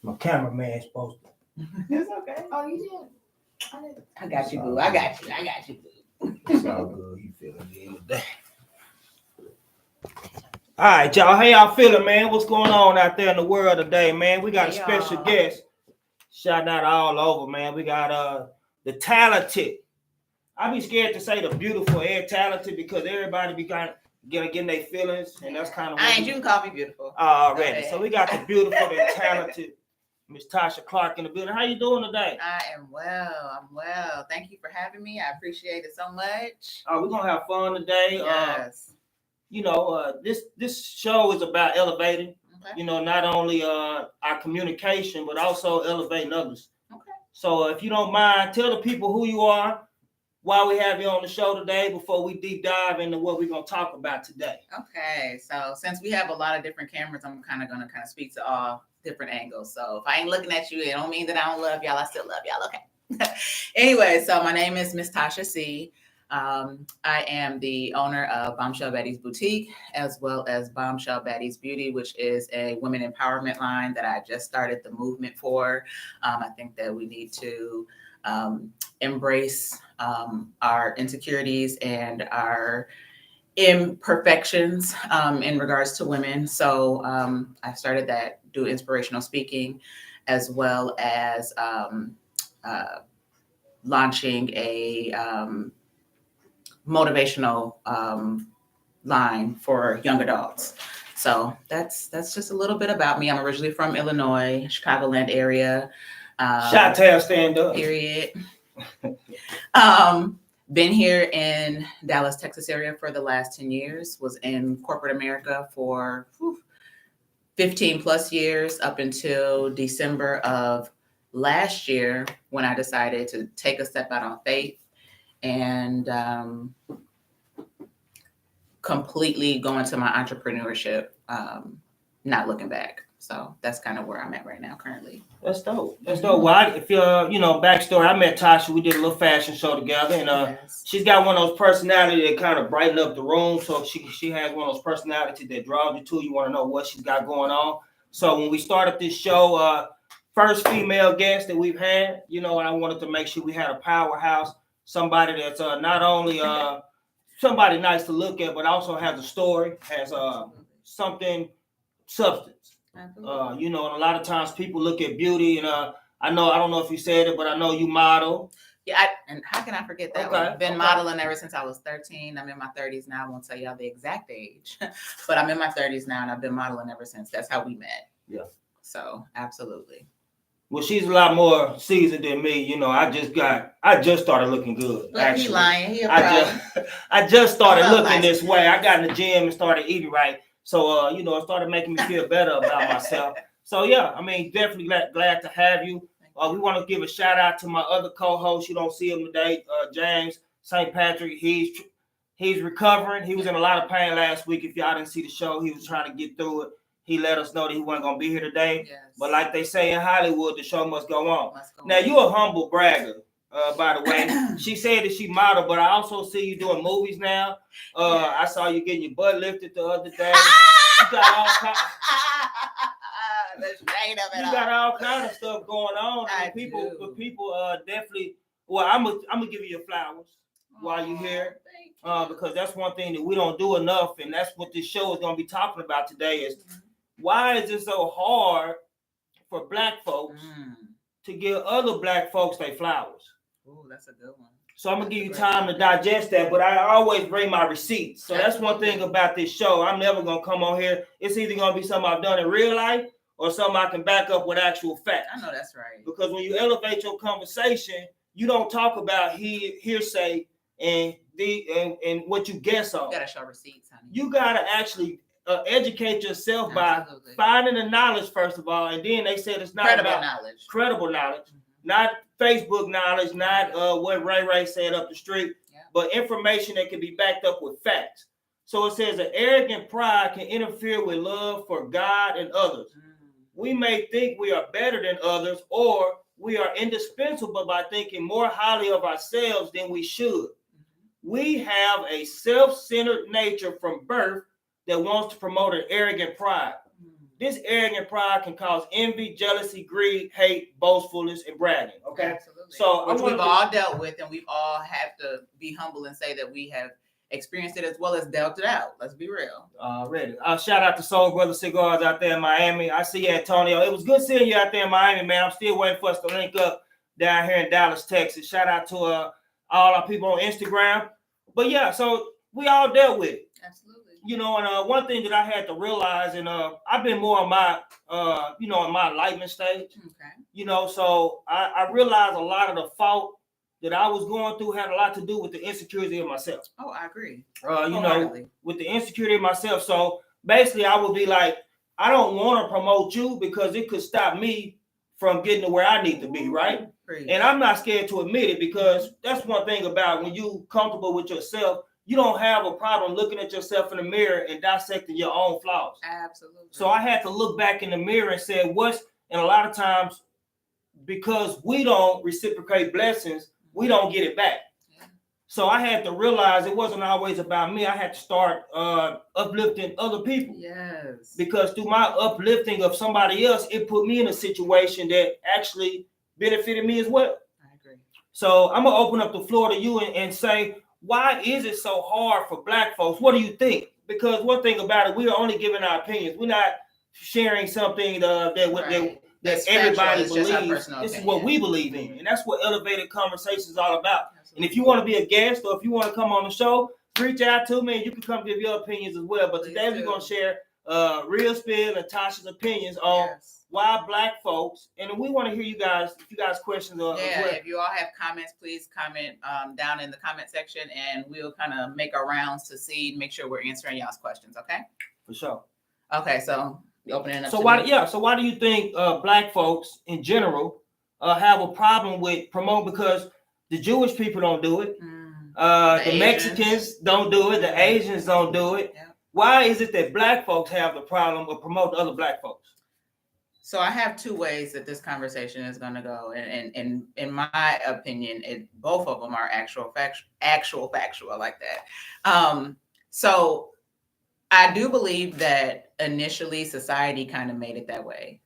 My cameraman's supposed to. It's okay. Oh, you did. I got you, boo. I got you, boo. It's all good. He feeling the end of the day. All right, y'all. How y'all feeling, man? What's going on out there in the world today, man? We got a special guest. Shout out all over, man. We got the talented. I be scared to say the beautiful and talented because everybody be kind of getting their feelings, and that's kind of. You can call me beautiful. Already. So we got the beautiful and talented Miss Thosha Clark in the building. How you doing today? I am well. I'm well. Thank you for having me. I appreciate it so much. We're gonna have fun today. Yes. This show is about elevating. Okay. Not only our communication, but also elevating others. Okay. So if you don't mind, tell the people who you are, why we have you on the show today, before we deep dive into what we're gonna talk about today. Okay. So since we have a lot of different cameras, I'm gonna speak to all different angles. So if I ain't looking at you, it don't mean that I don't love y'all. I still love y'all. Okay. Anyway, so my name is Miss Thosha C. I am the owner of Bombshell Betty's Boutique, as well as Bombshell Betty's Beauty, which is a women empowerment line that I just started the movement for. I think that we need to embrace our insecurities and our imperfections in regards to women. So I started that, do inspirational speaking, as well as launching a motivational line for young adults. So that's just a little bit about me. I'm originally from Illinois, Chicagoland area. Chi-Town, stand up. Period. Been here in Dallas, Texas area for the last 10 years. Was in corporate America for 15 plus years up until December of last year, when I decided to take a step out on faith and completely go into my entrepreneurship, not looking back. So that's kind of where I'm at right now currently. That's dope. That's dope. Well, if backstory, I met Thosha. We did a little fashion show together, and Yes. she's got one of those personalities that kind of brighten up the room. So she has one of those personalities that draws you to. You want to know what she's got going on. So when we started this show, first female guest that we've had, and I wanted to make sure we had a powerhouse, somebody that's not only somebody nice to look at, but also has a story, has something substance. And a lot of times people look at beauty, and I don't know if you said it, but I know you model. Yeah, and how can I forget that? Okay, I've been modeling ever since I was 13. I'm in my 30s now. I won't tell y'all the exact age, but I'm in my 30s now, and I've been modeling ever since. That's how we met. Yeah. So absolutely. Well, she's a lot more seasoned than me. I just started looking good. But actually. He lying. He a problem. I just started looking this way. I got in the gym and started eating right. So, it started making me feel better about myself. So, yeah, definitely glad to have you. We want to give a shout out to my other co-host. You don't see him today, James St. Patrick. He's recovering. He was in a lot of pain last week. If y'all didn't see the show, he was trying to get through it. He let us know that he wasn't going to be here today. Yes. But like they say in Hollywood, the show must go on. Now, you're a humble bragger, by the way. She said that she modeled, but I also see you doing movies now. I saw you getting your butt lifted the other day. You got all kinds. You got all kind of stuff going on. People definitely. Well, I'm gonna give you your flowers while you're here, because that's one thing that we don't do enough, and that's what this show is gonna be talking about today. Is why is it so hard for Black folks to give other Black folks their flowers? Oh, that's a good one. So I'm gonna give you time to digest that, but I always bring my receipts. So that's one thing about this show. I'm never gonna come on here. It's either gonna be something I've done in real life or something I can back up with actual facts. I know that's right. Because when you elevate your conversation, you don't talk about hearsay and what you guess on. You gotta show receipts, honey. You gotta actually educate yourself by finding the knowledge first of all, and then they said it's not credible about knowledge. Credible knowledge, not Facebook knowledge, not what Ray said up the street, but information that can be backed up with facts. So it says an arrogant pride can interfere with love for God and others. We may think we are better than others, or we are indispensable by thinking more highly of ourselves than we should. We have a self-centered nature from birth that wants to promote an arrogant pride. This arrogant pride can cause envy, jealousy, greed, hate, boastfulness, and bragging. Okay. Absolutely. So which we've all dealt with, and we've all have to be humble and say that we have experienced it as well as dealt it out. Let's be real. Ready. Shout out to Soul Brother Cigars out there in Miami. I see you, Antonio. It was good seeing you out there in Miami, man. I'm still waiting for us to link up down here in Dallas, Texas. Shout out to all our people on Instagram. But yeah, so we all dealt with it. Absolutely. You know, and one thing that I had to realize, and I've been more on my, in my enlightenment stage. Okay. You know, so I realized a lot of the fault that I was going through had a lot to do with the insecurity of myself. Oh, I agree. With the insecurity of myself. So basically, I would be like, I don't want to promote you because it could stop me from getting to where I need to be, right? Great. And I'm not scared to admit it because that's one thing about when you comfortable with yourself, you don't have a problem looking at yourself in the mirror and dissecting your own flaws. Absolutely. So I had to look back in the mirror and say, and a lot of times, because we don't reciprocate blessings, we don't get it back. Yeah. So I had to realize it wasn't always about me. I had to start uplifting other people. Yes. Because through my uplifting of somebody else, it put me in a situation that actually benefited me as well. I agree. So I'm going to open up the floor to you and say, why is it so hard for Black folks? What do you think? Because one thing about it, we are only giving our opinions. We're not sharing something that everybody believes. This is what we believe in. And that's what Elevated Conversation is all about. Absolutely. And if you want to be a guest or if you want to come on the show, reach out to me and you can come give your opinions as well. But today we're going to share Real Spill and Tasha's opinions on why Black folks, and we want to hear you guys, if you guys questions. If you all have comments, please comment down in the comment section and we'll kind of make our rounds to make sure we're answering y'all's questions, okay? For sure. Okay, so opening up. So why do you think Black folks in general have a problem with promoting? Because the Jewish people don't do it. The Mexicans don't do it. The Asians don't do it. Yeah. Why is it that Black folks have the problem of promoting other Black folks? So I have two ways that this conversation is going to go, and in my opinion, both of them are actual factual. I like that. So I do believe that initially society kind of made it that way.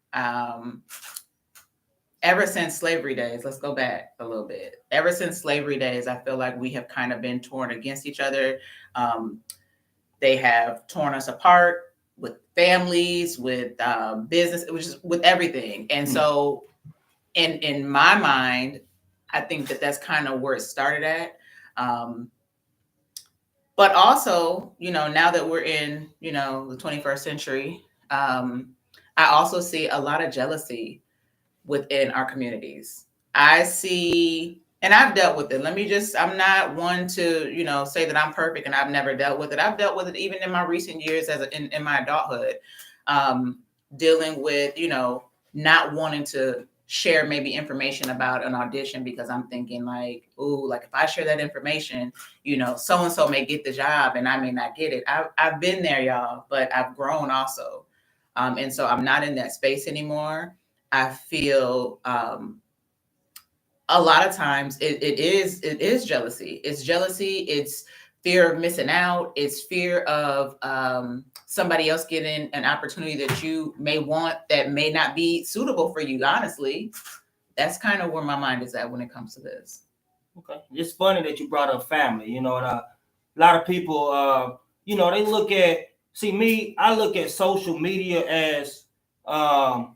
Ever since slavery days, let's go back a little bit. Ever since slavery days, I feel like we have kind of been torn against each other. They have torn us apart with families, with business, with everything. And so in my mind, I think that kind of where it started at. But also, now that we're in, the 21st century, I also see a lot of jealousy within our communities. I see, and I've dealt with it. I'm not one to, say that I'm perfect and I've never dealt with it. I've dealt with it even in my recent years in my adulthood, dealing with, not wanting to share maybe information about an audition because I'm thinking like if I share that information, so-and-so may get the job and I may not get it. I've been there, y'all, but I've grown also. And so I'm not in that space anymore. I feel a lot of times it is jealousy. It's jealousy. It's fear of missing out. It's fear of somebody else getting an opportunity that you may want that may not be suitable for you. Honestly, that's kind of where my mind is at when it comes to this. Okay, it's funny that you brought up family. And a lot of people, they look at. See me, I look at social media as a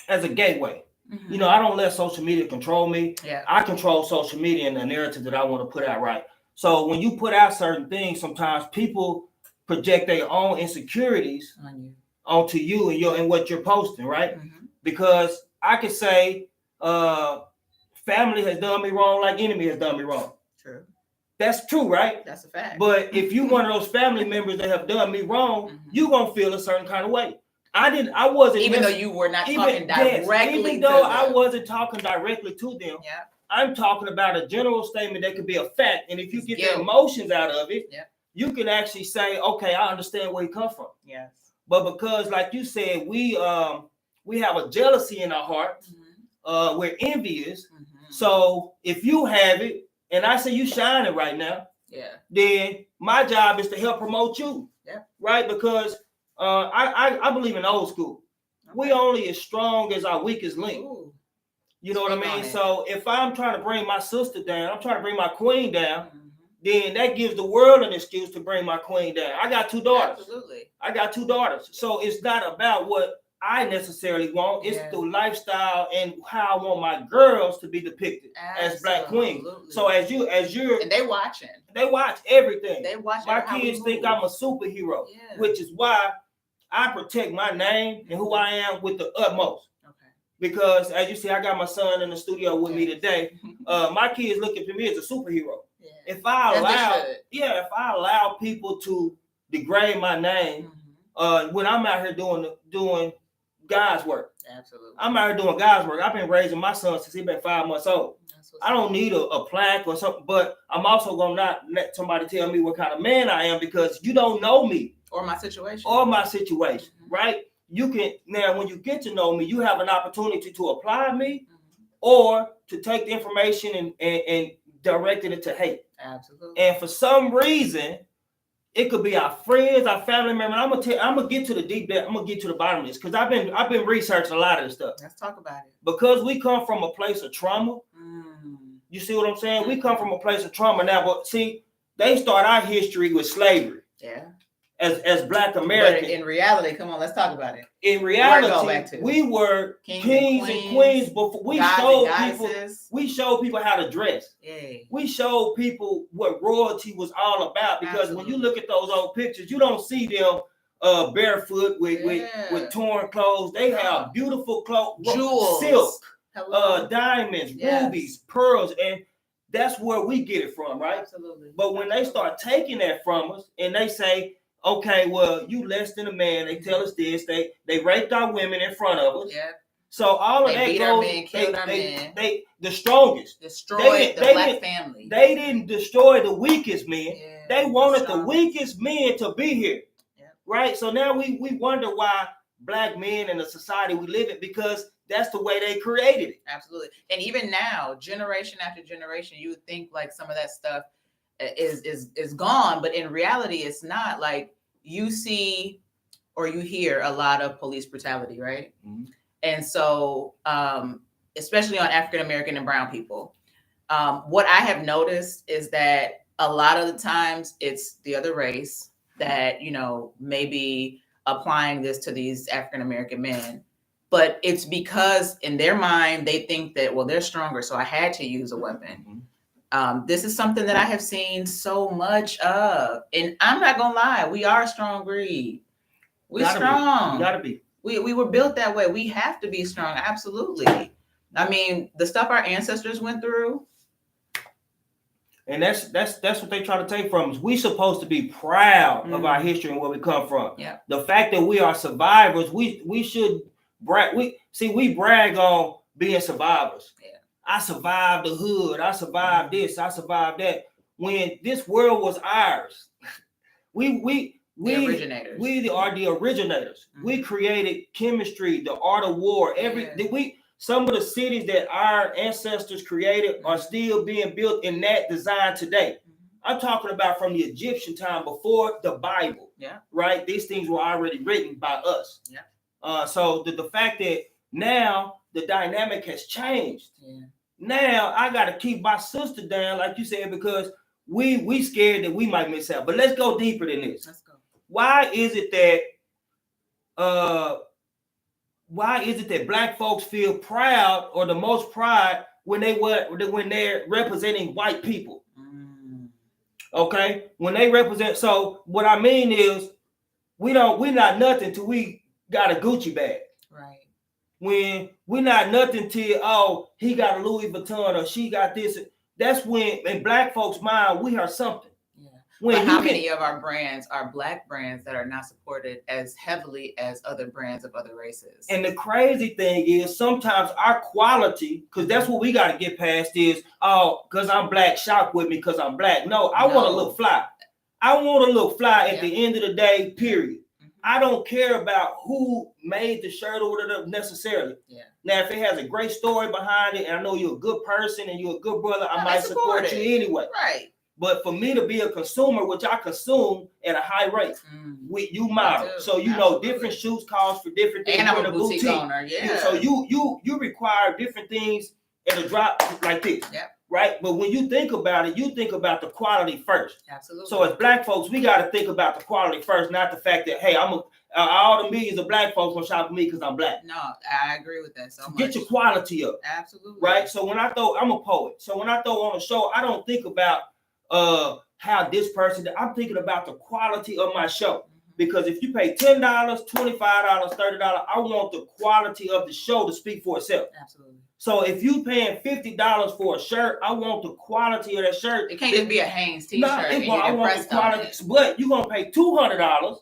gateway. Mm-hmm. I don't let social media control me. Yeah. I control social media and the narrative that I want to put out, right? So when you put out certain things, sometimes people project their own insecurities onto you and what you're posting, right? Mm-hmm. Because I could say family has done me wrong like enemy has done me wrong. True. That's true, right? That's a fact. But if you're one of those family members that have done me wrong, you're going to feel a certain kind of way. I wasn't. Even though you were not talking directly even though I wasn't talking directly to them. Yeah. I'm talking about a general statement that could be a fact. And if you get the emotions out of it, you can actually say, okay, I understand where you come from. Yes. But because, like you said, we have a jealousy in our heart, we're envious. Mm-hmm. So if you have it, and I say you shining right now, then my job is to help promote you. Yeah. Right? Because I believe in old school. Okay. We only as strong as our weakest link. Ooh. You know what I Speak on mean? it. So if I'm trying to bring my sister down, I'm trying to bring my queen down, Mhm. then that gives the world an excuse to bring my queen down. I got 2 daughters. Absolutely. I got 2 daughters. So it's not about what I necessarily want. It's Yeah. the lifestyle and how I want my girls to be depicted as black queens. Absolutely. So as you're And they watching. they watch everything. They watch My how we kids think move. I'm a superhero, Yeah. which is why I protect my name and who I am with the utmost. Okay. Because as you see, I got my son in the studio with me Yes. today. My kids looking for me as a superhero. Yeah. If I As they allow, should. if I allow people to degrade my name, when I'm out here doing God's work, Absolutely. I'm out here doing God's work. I've been raising my son since he's been 5 months old. I don't need a plaque or something, but I'm also gonna not let somebody tell me what kind of man I am because you don't know me or my situation. Right? You can now when you get to know me, you have an opportunity to apply me or to take the information and direct it to hate. Absolutely. And for some reason, it could be our friends, our family members. I'm gonna get to the deep depth. I'm gonna get to the bottom of this because I've been researching a lot of this stuff. Let's talk about it. Because we come from a place of trauma. You see what I'm saying? We come from a place of trauma now, but see, they start our history with slavery. Yeah. As Black Americans. But in reality, come on, let's talk about it. In reality, we were kings and queens before we showed people how to dress. Yay. We showed people what royalty was all about because when you look at those old pictures, you don't see them barefoot with torn clothes. They have beautiful clothes, jewels, silk, diamonds, rubies, pearls, and that's where we get it from, right? Absolutely. But when they start taking that from us and they say, okay, well, you less than a man. They tell us this. They raped our women in front of us. Yeah. So all of they that beat goes. Our men, killed our men. They the strongest. Destroyed the black family. They didn't destroy the weakest men. Yeah, they wanted the weakest men to be here. Yeah. Right. So now we wonder why black men in the society we live in because that's the way they created it. Absolutely. And even now, generation after generation, you would think like some of that stuff is gone, but in reality, it's not. Like you see or you hear a lot of police brutality, right? Mm-hmm. And so, especially on African American and brown people, what I have noticed is that a lot of the times it's the other race that may be applying this to these African American men. But it's because in their mind, they think that, well, they're stronger, so I had to use a weapon. Mm-hmm. This is something that I have seen so much of. And I'm not going to lie, we are a strong breed. We're strong. You got to be. We were built that way. We have to be strong. Absolutely. I mean, the stuff our ancestors went through. And that's what they try to take from us. We're supposed to be proud of our history and where we come from. Yeah. The fact that we are survivors, we should brag. We brag on being survivors. Yeah. I survived the hood. I survived this. I survived that. When this world was ours, we originators. We are the originators. Mm-hmm. We created chemistry, the art of war. Some of the cities that our ancestors created are still being built in that design today. Mm-hmm. I'm talking about from the Egyptian time before the Bible. Yeah. Right. These things were already written by us. Yeah. So the fact that now the dynamic has changed. Yeah. Now I got to keep my sister down, like you said, because we scared that we might miss out. But let's go deeper than this. Let's go. Why is it that black folks feel proud or the most pride when they're representing white people? Okay, when they represent. So what I mean is, we're not nothing till we got a Gucci bag. Right. When we're not nothing till he got a Louis Vuitton or she got this. That's when in black folks' mind we are something. But how many of our brands are black brands that are not supported as heavily as other brands of other races? And the crazy thing is sometimes our quality, because that's what we got to get past is, because I'm black, shop with me because I'm black. No, I want to look fly. I want to look fly at the end of the day, period. Mm-hmm. I don't care about who made the shirt or whatever necessarily. Yeah. Now, if it has a great story behind it and I know you're a good person and you're a good brother, I might support you anyway. Right. But for me to be a consumer, which I consume at a high rate, you model, so you know different shoes cost for different things. And I'm a boutique owner, So you require different things at a drop like this. Yep. Right, but when you think about it, you think about the quality first. Absolutely. So as Black folks, we got to think about the quality first, not the fact that hey, all the millions of Black folks gonna shop for me because I'm Black. No, I agree with that so much. Get your quality up. Absolutely. Right. So when I'm a poet. So when I throw on a show, I don't think about how this person. I'm thinking about the quality of my show. Because if you pay $10, $25, $30, I want the quality of the show to speak for itself. Absolutely. So if you paying $50 for a shirt, I want the quality of that shirt. It can't just be a Hanes t-shirt. No, I want the quality. But you're gonna pay $200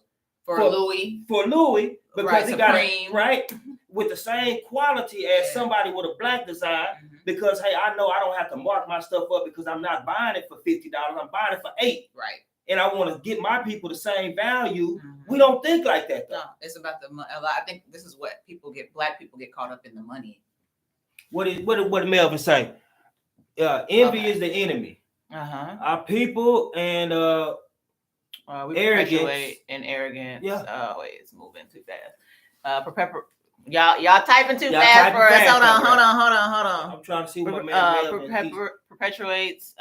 for Louis. For Louis because it got right with the same quality as somebody with a Black design. Because hey, I know I don't have to mark my stuff up because I'm not buying it for $50. I'm buying it for $8. Right. And I want to get my people the same value. We don't think like that, though. No, it's about the money. I think this is what Black people get caught up in, the money. What did Melvin say? Envy is the enemy. Our people and we perpetuate and arrogance. It's moving too fast. Y'all typing too fast for us. Hold on. I'm trying to see what man perpetuates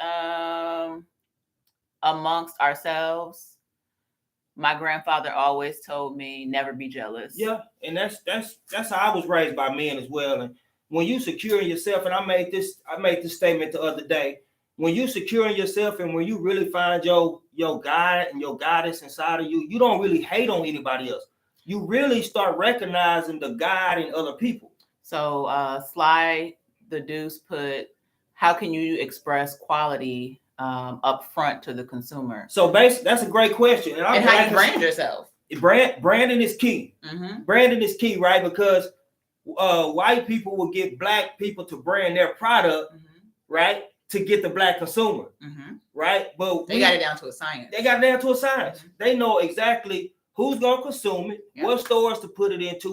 amongst ourselves. My grandfather always told me never be jealous. Yeah, and that's how I was raised by men as well. And when you securing yourself, and I made this statement the other day. When you securing yourself and when you really find your guide and your goddess inside of you, you don't really hate on anybody else. You really start recognizing the God in other people. So Sly the Deuce put, how can you express quality up front to the consumer? So basically, that's a great question. And how you brand yourself. Branding is key. Branding is key, right? Because white people will get Black people to brand their product, right? To get the Black consumer, right? But they got it down to a science. They know exactly who's gonna consume it, what stores to put it into,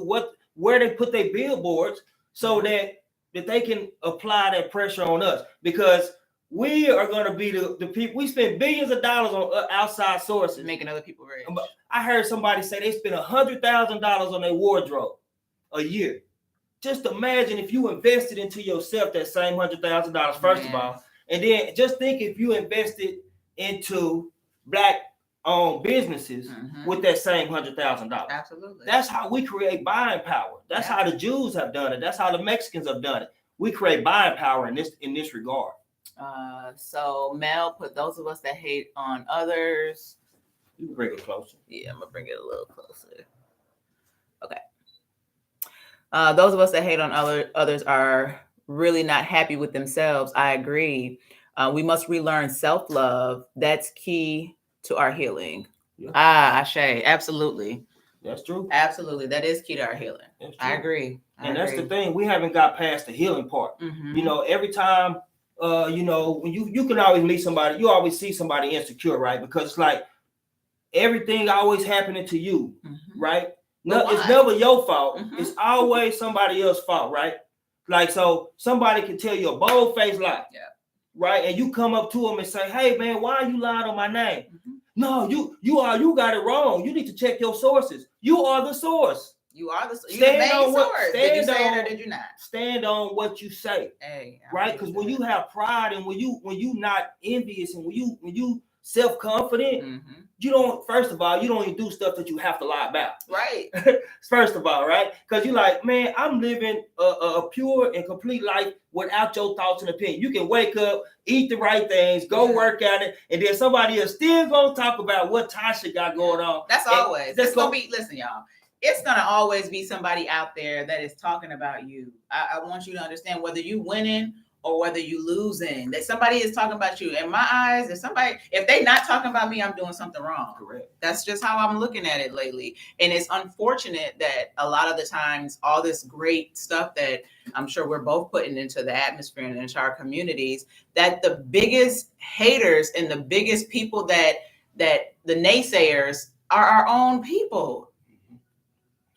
where they put their billboards, so that they can apply that pressure on us. Because we are gonna be the people. We spend billions of dollars on outside sources, making other people rich. I heard somebody say they spend $100,000 on their wardrobe a year. Just imagine if you invested into yourself that same $100,000 first of all, and then just think if you invested into Black-owned businesses with that same $100,000. Absolutely. That's how we create buying power. That's how the Jews have done it. That's how the Mexicans have done it. We create buying power in this regard. So Mel put, those of us that hate on others. You can bring it closer. Yeah, I'm gonna bring it a little closer. Okay. Those of us that hate on others are really not happy with themselves. I agree. We must relearn self-love. That's key to our healing. Yeah. Ashe, absolutely. That's true. Absolutely. That is key to our healing. I agree. That's the thing. We haven't got past the healing part. You know, every time, when you can always meet somebody, you always see somebody insecure, right? Because it's like everything always happening to you, right? No, it's never your fault. It's always somebody else's fault, right? Like, so somebody can tell you a bold-faced lie, right? And you come up to them and say, "Hey, man, why are you lying on my name?" No, you got it wrong. You need to check your sources. You are the source. You are the source. Did you say it or did you not? Stand on what you say. Hey, right? Because when you have pride and when you not envious and when you self-confident, you don't, first of all, you don't even do stuff that you have to lie about. Right. First of all, right? Because you're like, man, I'm living a pure and complete life without your thoughts and opinions. You can wake up, eat the right things, go work at it, and then somebody else still gonna talk about what Thosha got going on. That's always. That's gonna be, listen, y'all. It's gonna always be somebody out there that is talking about you. I want you to understand, whether you winning or whether you losing, that somebody is talking about you. In my eyes, if they not talking about me, I'm doing something wrong. Correct. That's just how I'm looking at it lately. And it's unfortunate that a lot of the times, all this great stuff that I'm sure we're both putting into the atmosphere and into our communities, that the biggest haters and the biggest people that the naysayers are our own people.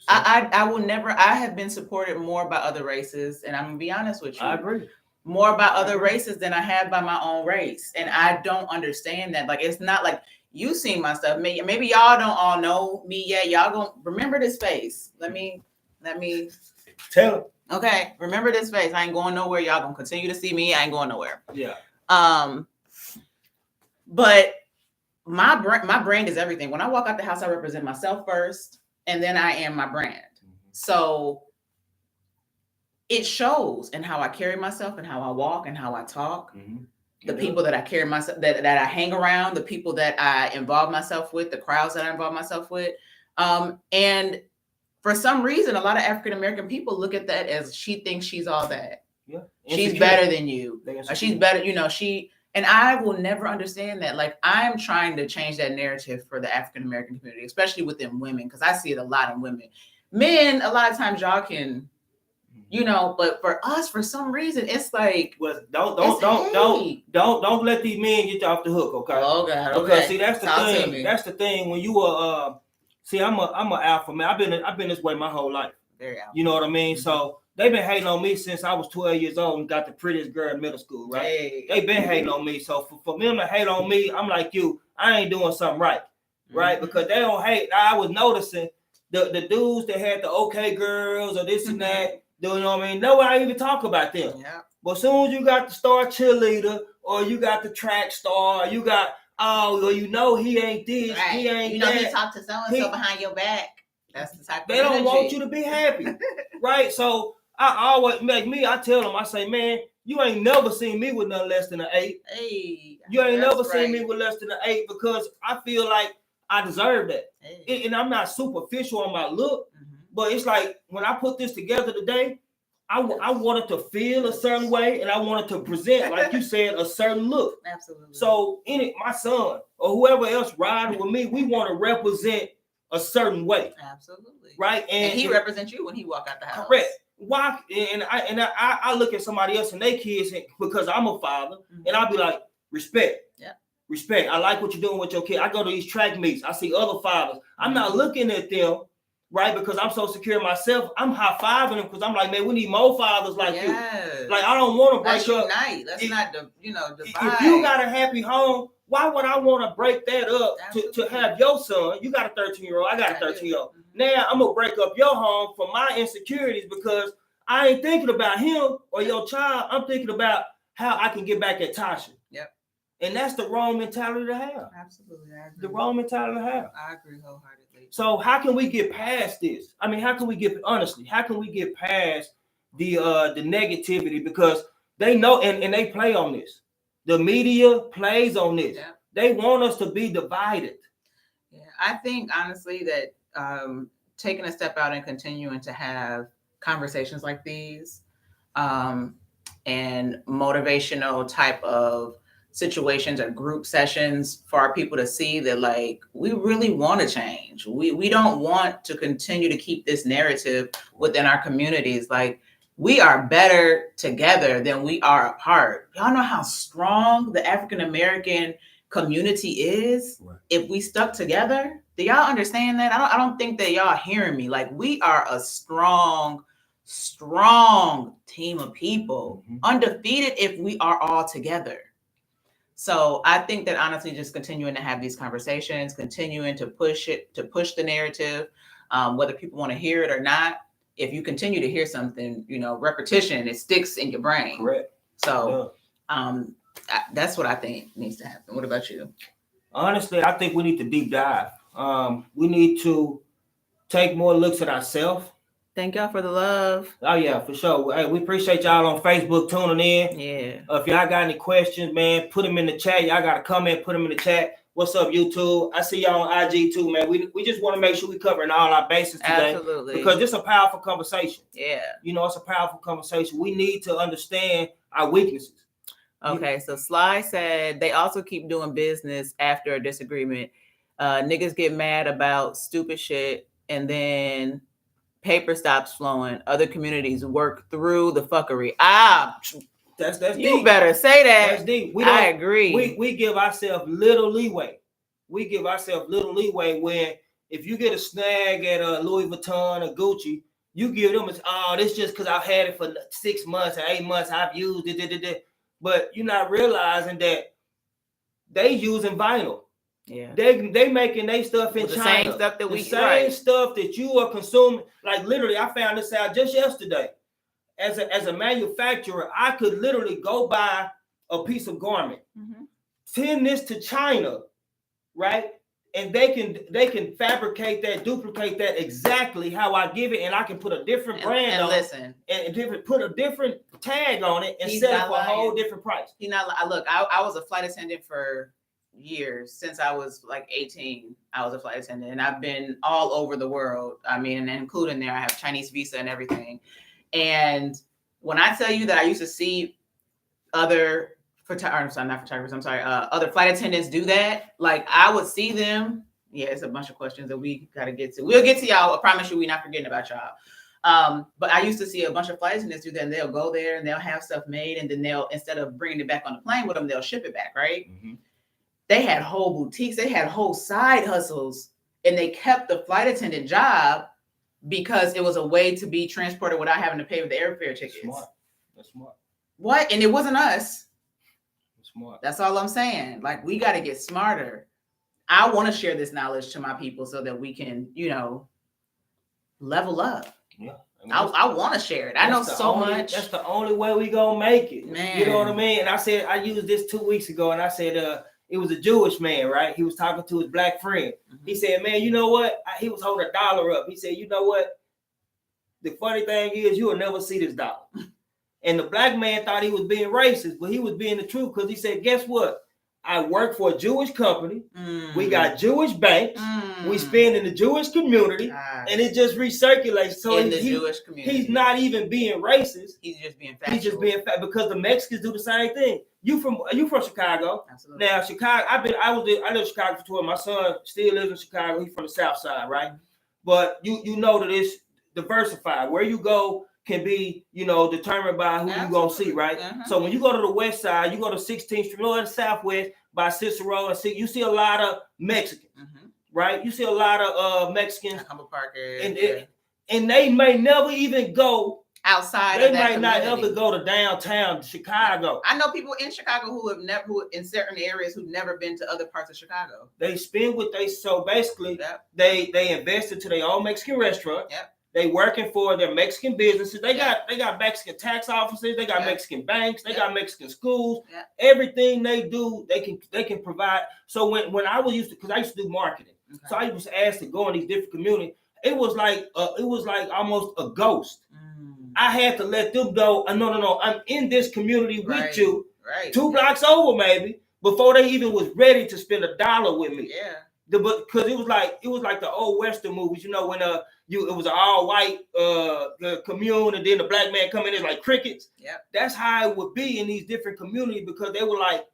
I will never. I have been supported more by other races, and I'm gonna be honest with you. I agree. more about other races than I have by my own race. And I don't understand that. Like, it's not like you seen my stuff. Maybe y'all don't all know me yet. Y'all gonna remember this face. Let me tell them. Okay, remember this face. I ain't going nowhere. Y'all gonna continue to see me. I ain't going nowhere. Yeah. But my brand is everything. When I walk out the house, I represent myself first, and then I am my brand. So it shows in how I carry myself and how I walk and how I talk. The people that I carry myself, that I hang around, the people that I involve myself with, the crowds that I involve myself with. And for some reason, a lot of African American people look at that as she thinks she's all that. Yeah. She's better than you. She's better, and I will never understand that. Like, I'm trying to change that narrative for the African American community, especially within women, because I see it a lot in women. Men, a lot of times y'all can, but for us, for some reason, it's like, well, don't let these men get you off the hook, okay? Oh God, okay. Because see, that's the thing. That's the thing. When you are, I'm a alpha man. I've been this way my whole life. Very alpha. You know what I mean? So they've been hating on me since I was 12 years old and got the prettiest girl in middle school, right? Hey. They've been hating on me. So for them to hate on me, I'm like you. I ain't doing something right, right? Because they don't hate. I was noticing the dudes that had the okay girls or this and that. You know what I mean? Nobody even talk about them. Yeah. But as soon as you got the star cheerleader or you got the track star, you got he ain't this, right. He ain't that. He talked to so-and-so behind your back. That's the type. They don't want you to be happy, right? So I always I tell them, I say, man, you ain't never seen me with nothing less than an 8. Hey, you ain't never seen me with less than an 8 because I feel like I deserve that. Hey. And I'm not superficial on my look, but it's like when I put this together today, I wanted to feel a certain way and I wanted to present, like you said, a certain look. Absolutely. So my son or whoever else riding with me, we want to represent a certain way. Absolutely. Right. And he represents you when he walk out the house. Correct. Why? And I look at somebody else and they kids because I'm a father and I'll be like, respect. Yeah. Respect. I like what you're doing with your kid. I go to these track meets. I see other fathers. I'm not looking at them, right? Because I'm so secure in myself. I'm high-fiving them because I'm like, man, we need more fathers like you. Like, I don't want to break up. That's not divide. If you got a happy home, why would I want to break that up to have your son? You got a 13-year-old. I got a 13-year-old. Now I'm gonna break up your home for my insecurities because I ain't thinking about him or your child. I'm thinking about how I can get back at Thosha. Yep. And that's the wrong mentality to have. Absolutely, I agree. The wrong mentality to have. I agree wholeheartedly. So how can we get past this? I mean, how can we get past the negativity? Because they know and they play on this. The media plays on this. Yeah. They want us to be divided. Yeah, I think honestly that taking a step out and continuing to have conversations like these and motivational type of situations or group sessions for our people to see that, like, we really want to change. We don't want to continue to keep this narrative within our communities. Like, we are better together than we are apart. Y'all know how strong the African American community is if we stuck together. Do y'all understand that? I don't think that y'all hearing me. Like, we are a strong team of people, undefeated if we are all together. So I think that honestly, just continuing to have these conversations, continuing to push the narrative, whether people want to hear it or not. If you continue to hear something, repetition, it sticks in your brain. Correct. So that's what I think needs to happen. What about you? Honestly, I think we need to deep dive. We need to take more looks at ourselves. Thank y'all for the love. Oh, yeah, for sure. Hey, we appreciate y'all on Facebook tuning in. Yeah. If y'all got any questions, man, put them in the chat. Y'all got a comment, put them in the chat. What's up, YouTube? I see y'all on IG too, man. We just want to make sure we covering all our bases today. Absolutely. Because it's a powerful conversation. Yeah. It's a powerful conversation. We need to understand our weaknesses. Okay, so Sly said they also keep doing business after a disagreement. Niggas get mad about stupid shit and then paper stops flowing. Other communities work through the fuckery. That's you deep. Better say that. That's deep. I agree. We give ourselves little leeway. We give ourselves little leeway when if you get a snag at Louis Vuitton or Gucci, You give them, this just because I've had it for 6 months or 8 months, I've used it. But you're not realizing that they using vinyl. Yeah. They making their stuff in the China. Same stuff that the same stuff that you are consuming. Like literally, I found this out just yesterday. As a manufacturer, I could literally go buy a piece of garment, send this to China, right? And they can fabricate that, duplicate that exactly how I give it, and I can put a different brand on listen, and put a different tag on it and sell it for a whole different price. Look, I was a flight attendant for years. Since I was like 18, I was a flight attendant, and I've been all over the world. I mean, and including there, I have Chinese visa and everything. And when I tell you that I used to see other other flight attendants do that, like I would see them. Yeah, it's a bunch of questions that we got to get to. We'll get to y'all. I promise you, we're not forgetting about y'all. But I used to see a bunch of flight attendants do that, and they'll go there and they'll have stuff made, and then they'll, instead of bringing it back on the plane with them, they'll ship it back, right? They had whole boutiques, they had whole side hustles, and they kept the flight attendant job because it was a way to be transported without having to pay for the airfare tickets. That's smart. What? And it wasn't us. That's smart. That's all I'm saying. Like, we got to get smarter. I want to share this knowledge to my people so that we can, level up. Yeah. I want to share it. I know so much. That's the only way we gonna make it. Man. You know what I mean? And I used this 2 weeks ago, and I said, it was a Jewish man, right? He was talking to his black friend. He said, man, you know what? He was holding $1 up. He said, you know what? The funny thing is, you will never see this dollar. And the black man thought he was being racist, but he was being the truth, because he said, guess what? I work for a Jewish company. We got Jewish banks. We spend in the Jewish community, and it just recirculates. So in the Jewish community, he's not even being racist. He's just being factual. He's just being because the Mexicans do the same thing. You from Chicago? Absolutely. Now Chicago, I lived in Chicago for 12. My son still lives in Chicago. He's from the South Side, right? But you know that it's diversified. Where you go can be, determined by who you gonna see, right? So when you go to the West Side, you go to 16th Street, or the Southwest by Cicero, and you see a lot of Mexicans, right? You see a lot of Mexicans, and they may never even go outside. They might not ever go to downtown Chicago. I know people in Chicago who in certain areas who've never been to other parts of Chicago. They spend so basically they invest into their own Mexican restaurant. They working for their Mexican businesses. They got Mexican tax offices. They got Mexican banks. They got Mexican schools. Everything they do, they can provide. So when I was because I used to do marketing, so I was asked to go in these different communities. It was like almost a ghost. I had to let them know, no, I'm in this community with you, 2 blocks over maybe, before they even was ready to spend $1 with me. Because it was like the old Western movies, when it was an all white commune, and then the black man come in, it's like crickets. That's how it would be in these different communities, because they were like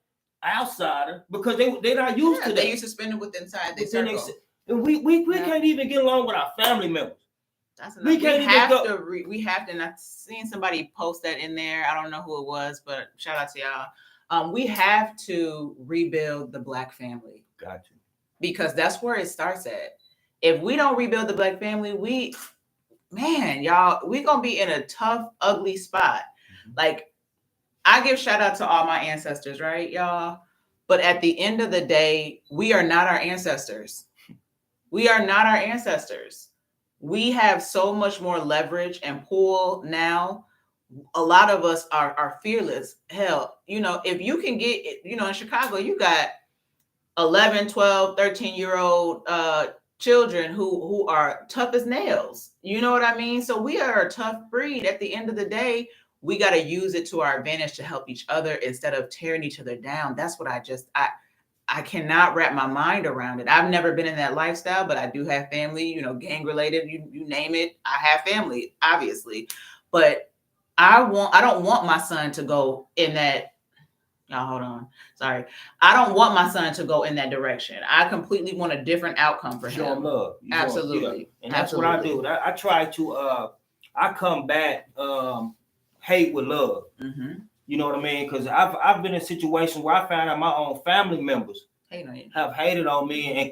outsider, because they're not used to that. They used to spend it inside their circle. And we can't even get along with our family members. That's enough. We have to, and I've seen somebody post that in there. I don't know who it was, but shout out to y'all. We have to rebuild the Black family. Got you. Because that's where it starts at. If we don't rebuild the Black family, we're gonna be in a tough, ugly spot. Like, I give shout out to all my ancestors, right, y'all? But at the end of the day, we are not our ancestors. We are not our ancestors. We have so much more leverage and pull now. A lot of us are fearless. Hell, if you can get, in Chicago, you got 11, 12, 13-year-old children who are tough as nails. You know what I mean? So we are a tough breed. At the end of the day, we got to use it to our advantage to help each other instead of tearing each other down. That's what I cannot wrap my mind around it. I've never been in that lifestyle, but I do have family, gang related, you name it. I have family, obviously, but I don't want my son to go in that. Y'all hold on. Sorry. I don't want my son to go in that direction. I completely want a different outcome for him. Show him love. Absolutely. And that's what I do. I try to, I combat hate with love. You know what I mean? Because I've been in situations where I found out my own family members have hated on me,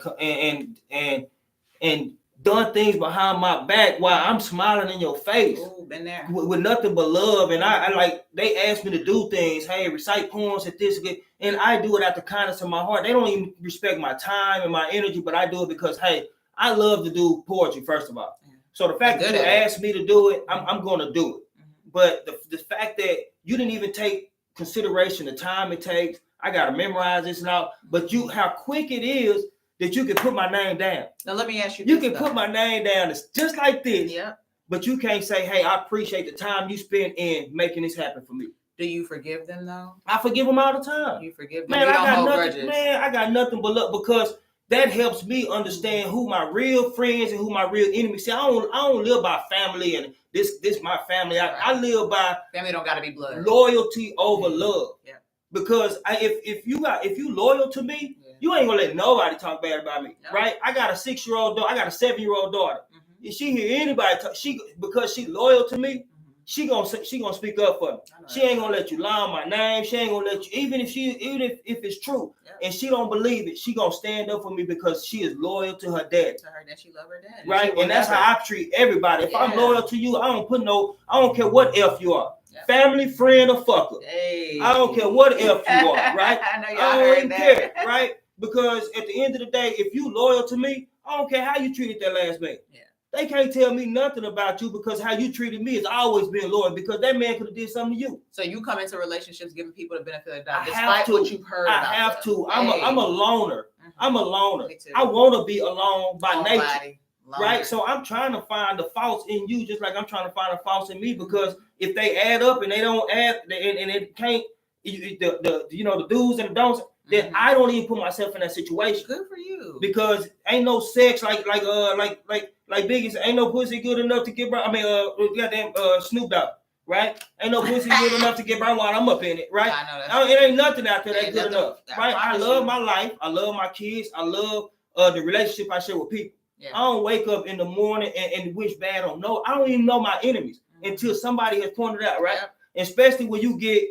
and done things behind my back while I'm smiling in your face. Ooh, been there. With nothing but love. And I like, they asked me to do things. Hey, recite poems at this, and I do it out the kindness of my heart. They don't even respect my time and my energy, but I do it because, hey, I love to do poetry, first of all. So the fact that you asked me to do it, I'm going to do it. But the fact that you didn't even take consideration the time it takes, I got to memorize this and all, but how quick it is that you can put my name down. Now let me ask you. You can put my name down. It's just like this. Yeah. But you can't say, hey, I appreciate the time you spent in making this happen for me. Do you forgive them though? I forgive them all the time. You forgive them. Man, You don't hold nothing, grudges. man, I got nothing but love, because that helps me understand who my real friends and who my real enemies. See, I don't live by family and this my family. I live by family. Don't gotta be blood. Loyalty over love. Yeah. Because if you loyal to me, you ain't gonna let nobody talk bad about me, right? I got a 6-year-old daughter. I got a 7-year-old daughter. If she hear anybody talk, because she loyal to me, she gonna speak up for me. She ain't gonna let you lie on my name. She ain't gonna let you, even if it's true, and she don't believe it, she gonna stand up for me because she is loyal to her dad. To her that she love her dad. Right, and that's how I treat everybody. If I'm loyal to you, I don't care what F you are. Family, friend, or fucker. Hey. I don't care what F you are, right? I know y'all I don't heard even that. care, right? Because at the end of the day, if you loyal to me, I don't care how you treated that last man. Yeah. They can't tell me nothing about you, because how you treated me has always been loyal, because that man could have did something to you. So you come into relationships giving people the benefit of the doubt, I despite have to. what you've heard I about have them. to. I'm a loner. I'm a loner. Me too. I want to be alone by nature. Body, right? So I'm trying to find the faults in you, just like I'm trying to find the faults in me, because if they add up and they don't add, and it can't, the do's and the don'ts, then I don't even put myself in that situation. Good for you. Because ain't no sex like Biggie said, ain't no pussy good enough to get brown. I mean, goddamn Snoop Dogg, right? Ain't no pussy good enough to get brown while I'm up in it, right? I know it ain't nothing out there that's good enough, I right? I love my life. I love my kids. I love the relationship I share with people. Yeah. I don't wake up in the morning and wish bad on no. I don't even know my enemies until somebody has pointed out, right? Yep. Especially when you get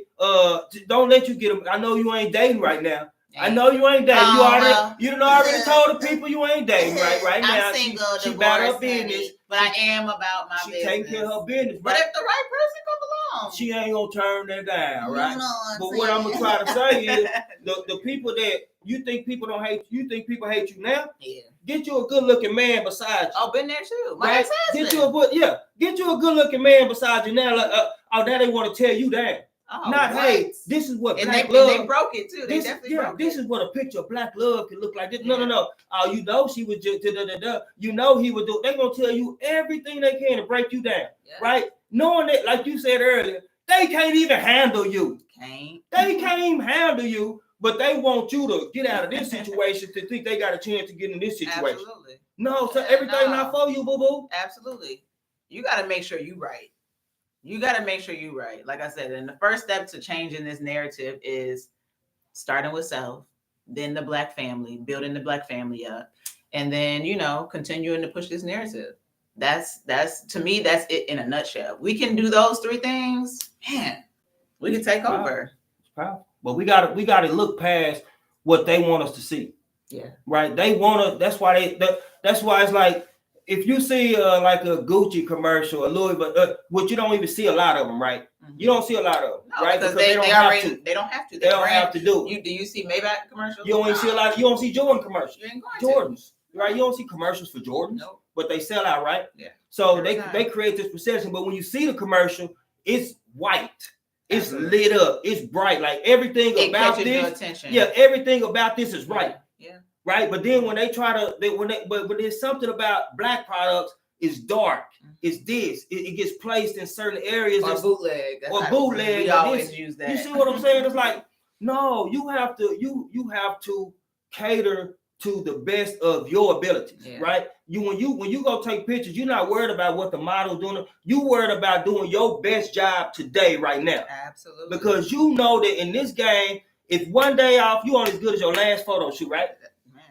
don't let you get them. I know you ain't dating right now. I know you ain't dating. You already told the people you ain't dating right now. I'm single. She about her business, but I am about my business. She taking care of her business. But if the right person come along, she ain't gonna turn that down, right? But what I'm gonna try to say is the people that you think people don't hate, you think people hate you now. Yeah. Get you a good looking man beside you. Oh, been there too. My ex-husband. Get you a good looking man beside you now. Now they want to tear you down. Oh, not what? Hey, this is what black love. They broke it too. They definitely broke it. This is what a picture of black love can look like. This, no. Oh, she was just he would do. They're gonna tell you everything they can to break you down, right? Knowing that, like you said earlier, they can't even handle you. They can't even handle you, but they want you to get out of this situation to think they got a chance to get in this situation. Absolutely. No, so everything not for you, boo boo. Absolutely. You got to make sure you right. Like I said, and the first step to changing this narrative is starting with self, then the black family, building the black family up, and then, continuing to push this narrative. That's to me, that's it in a nutshell. We can do those 3 things, man, we can take over. It's powerful. But we gotta look past what they want us to see. Yeah. Right. They want to, that's why it's like, if you see like a Gucci commercial, a Louis, which you don't even see a lot of them, right? Mm-hmm. You don't see a lot of them, right? Because they don't have to. They don't have to. They don't have to do it. Do you see Maybach commercials? You don't see a lot. You don't see Jordan commercials. You ain't going Jordans, right? You don't see commercials for Jordans, but they sell out, right? Yeah. So they create this perception, but when you see the commercial, it's white. It's lit up. It's bright. Like everything about this. Yeah, everything about this is right. Yeah. Right, but then when they try to, but there's something about black products. It's dark. It's this. It gets placed in certain areas. Or bootleg. Bootleg. We always use that. You see what I'm saying? It's like, no, you have to cater to the best of your abilities, right? When you go take pictures, you're not worried about what the model's doing. You worried about doing your best job today, right now. Absolutely. Because you know that in this game, if one day off, you only as good as your last photo shoot, right?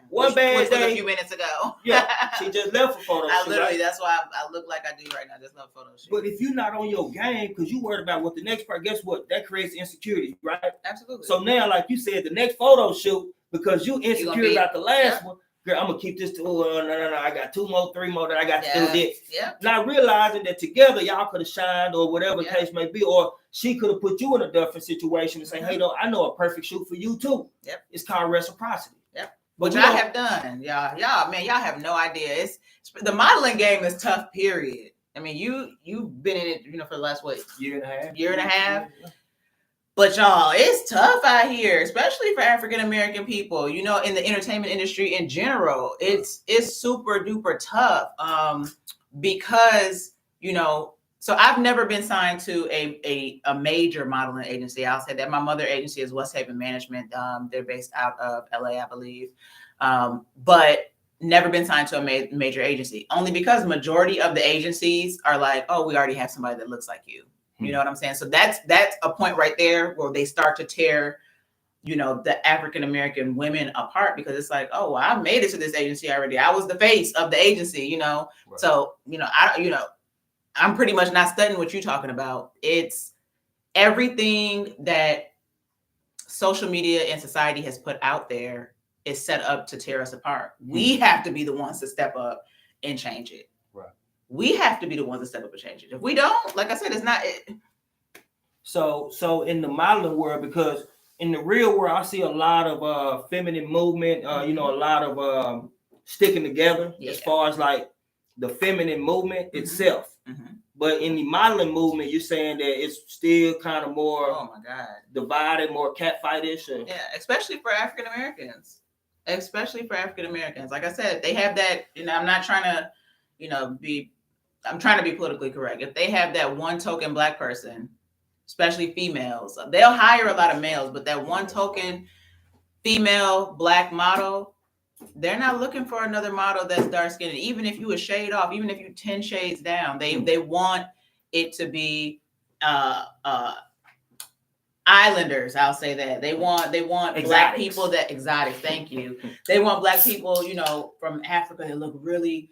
One bad day. Was a few minutes ago. Yeah, she just left a photo shoot. Literally, that's why I look like I do right now. Just left a photo shoot. But if you're not on your game because you worried about what the next part, guess what? That creates insecurity, right? Absolutely. So now, like you said, the next photo shoot, because you insecure about the last one, girl, I'm gonna keep this to no. I got 2 more, 3 more that I got to do this. Yeah. Not realizing that together y'all could have shined or whatever the case may be, or she could have put you in a different situation and say, hey, no, I know a perfect shoot for you too. Yep. It's called reciprocity. Yep. But Which I have done, y'all, man, y'all have no idea. It's the modeling game is tough. Period. I mean, you've been in it, for the last year and a half. Yeah. But y'all, it's tough out here, especially for African American people. In the entertainment industry in general, it's super duper tough. Because so I've never been signed to a major modeling agency. I'll say that my mother agency is West Haven Management. They're based out of LA, I believe, but never been signed to a major agency. Only because majority of the agencies are like, oh, we already have somebody that looks like you. You know what I'm saying? So that's a point right there where they start to tear, the African American women apart, because it's like, oh, well, I made it to this agency already. I was the face of the agency, Right. So, I'm pretty much not studying what you're talking about. It's everything that social media and society has put out there is set up to tear us apart. We have to be the ones to step up and change it. We have to be the ones that step up and change it. If we don't, like I said, it's not it. So in the modeling world, because in the real world, I see a lot of feminine movement, a lot of sticking together as far as like the feminine movement itself. But in the modeling movement, you're saying that it's still kind of more divided, more catfightish. Yeah, especially for African Americans. Like I said, they have that, I'm not trying to, I'm trying to be politically correct. If they have that one token Black person, especially females, they'll hire a lot of males, but that one token female Black model, they're not looking for another model that's dark skinned. Even if you a shade off, even if you 10 shades down, they want it to be islanders. I'll say that they want Exotics. Black people that exotic. Thank you. They want Black people, from Africa that look really.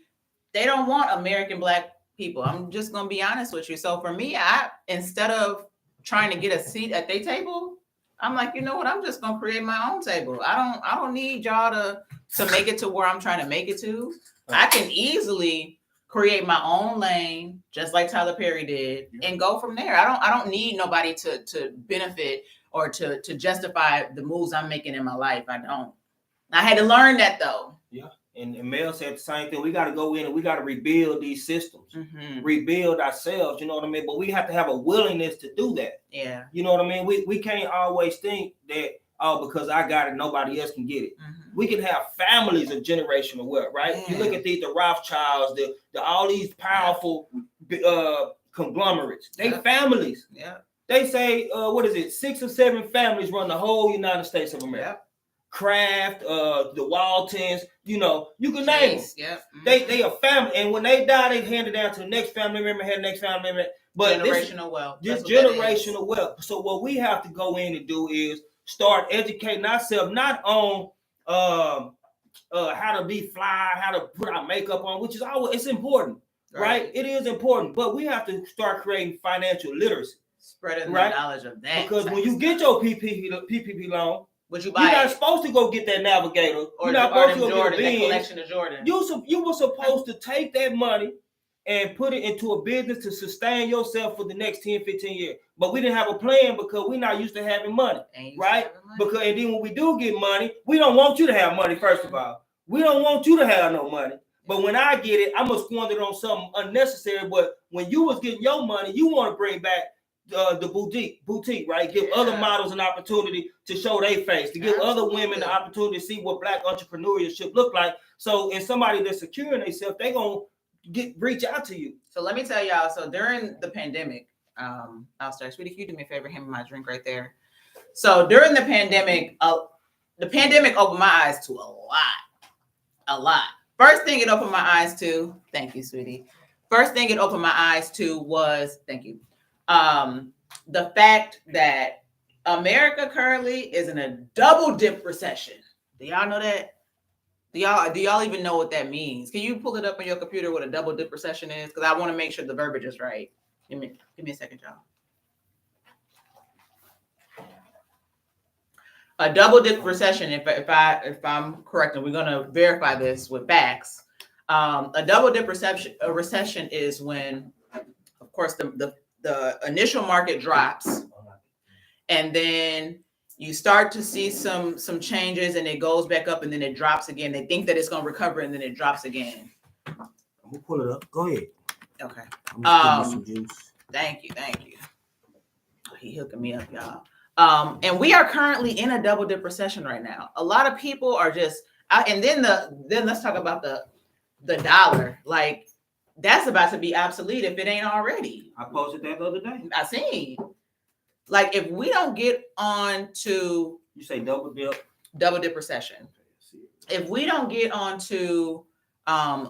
They don't want American Black people. I'm just gonna be honest with you. So for me, instead of trying to get a seat at their table, I'm like, you know what? I'm just gonna create my own table. I don't need y'all to make it to where I'm trying to make it to. I can easily create my own lane, just like Tyler Perry did, and go from there. I don't need nobody to benefit or to justify the moves I'm making in my life. I don't. I had to learn that though. Yeah. And Mel said the same thing. We got to go in and we got to rebuild these systems, rebuild ourselves. You know what I mean? But we have to have a willingness to do that. Yeah. You know what I mean? We can't always think that, oh, because I got it, nobody else can get it. We can have families of generational wealth, right? Yeah. You look at the Rothschilds, the all these powerful conglomerates. They families. Yeah. They say, 6 or 7 families run the whole United States of America. Kraft, the Waltons, you can name them. Yep. They are family, and when they die, they hand it down to the next family member, But generational wealth. This generational wealth. So what we have to go in and do is start educating ourselves, not on how to be fly, how to put our makeup on, which is it's important, right? It is important, but we have to start creating financial literacy, spreading the knowledge of that. Because when you get your PPP loan, would you buy? You're not supposed to go get that Navigator. Or you're not supposed to go Jordan, get a that collection of Jordan. You were supposed to take that money and put it into a business to sustain yourself for the next 10, 15 years. But we didn't have a plan because we're not used to having money, right? Because and then when we do get money, we don't want you to have money, first of all. We don't want you to have no money. But when I get it, I'm going to squander it on something unnecessary. But when you was getting your money, you want to bring back the boutique, right? Give other models an opportunity to show their face, to give other women the opportunity to see what Black entrepreneurship look like. So, and somebody that's securing themselves, they gonna reach out to you. So let me tell y'all. So during the pandemic, I'll start. Sweetie, if you do me a favor, hand me my drink right there. So during the pandemic opened my eyes to a lot. First thing it opened my eyes to, thank you, sweetie. First thing it opened my eyes to was, thank you. The fact that America currently is in a double dip recession. Do y'all know that? Do y'all even know what that means? Can you pull it up on your computer what a double dip recession is? Because I want to make sure the verbiage is right. Give me a second, y'all. A double dip recession, if I'm correct, and we're gonna verify this with facts. A double dip recession is when, of course, the initial market drops, and then you start to see some changes, and it goes back up, and then it drops again. They think that it's gonna recover, and then it drops again. I'm gonna pull it up. Go ahead. Okay. I'm just some juice. Thank you. Oh, he hooking me up, y'all. And we are currently in a double dip recession right now. A lot of people are just, and then let's talk about the dollar. Like, that's about to be obsolete if it ain't already. I posted that the other day. I seen. Like, if we don't get on to, you say double dip recession, if we don't get on to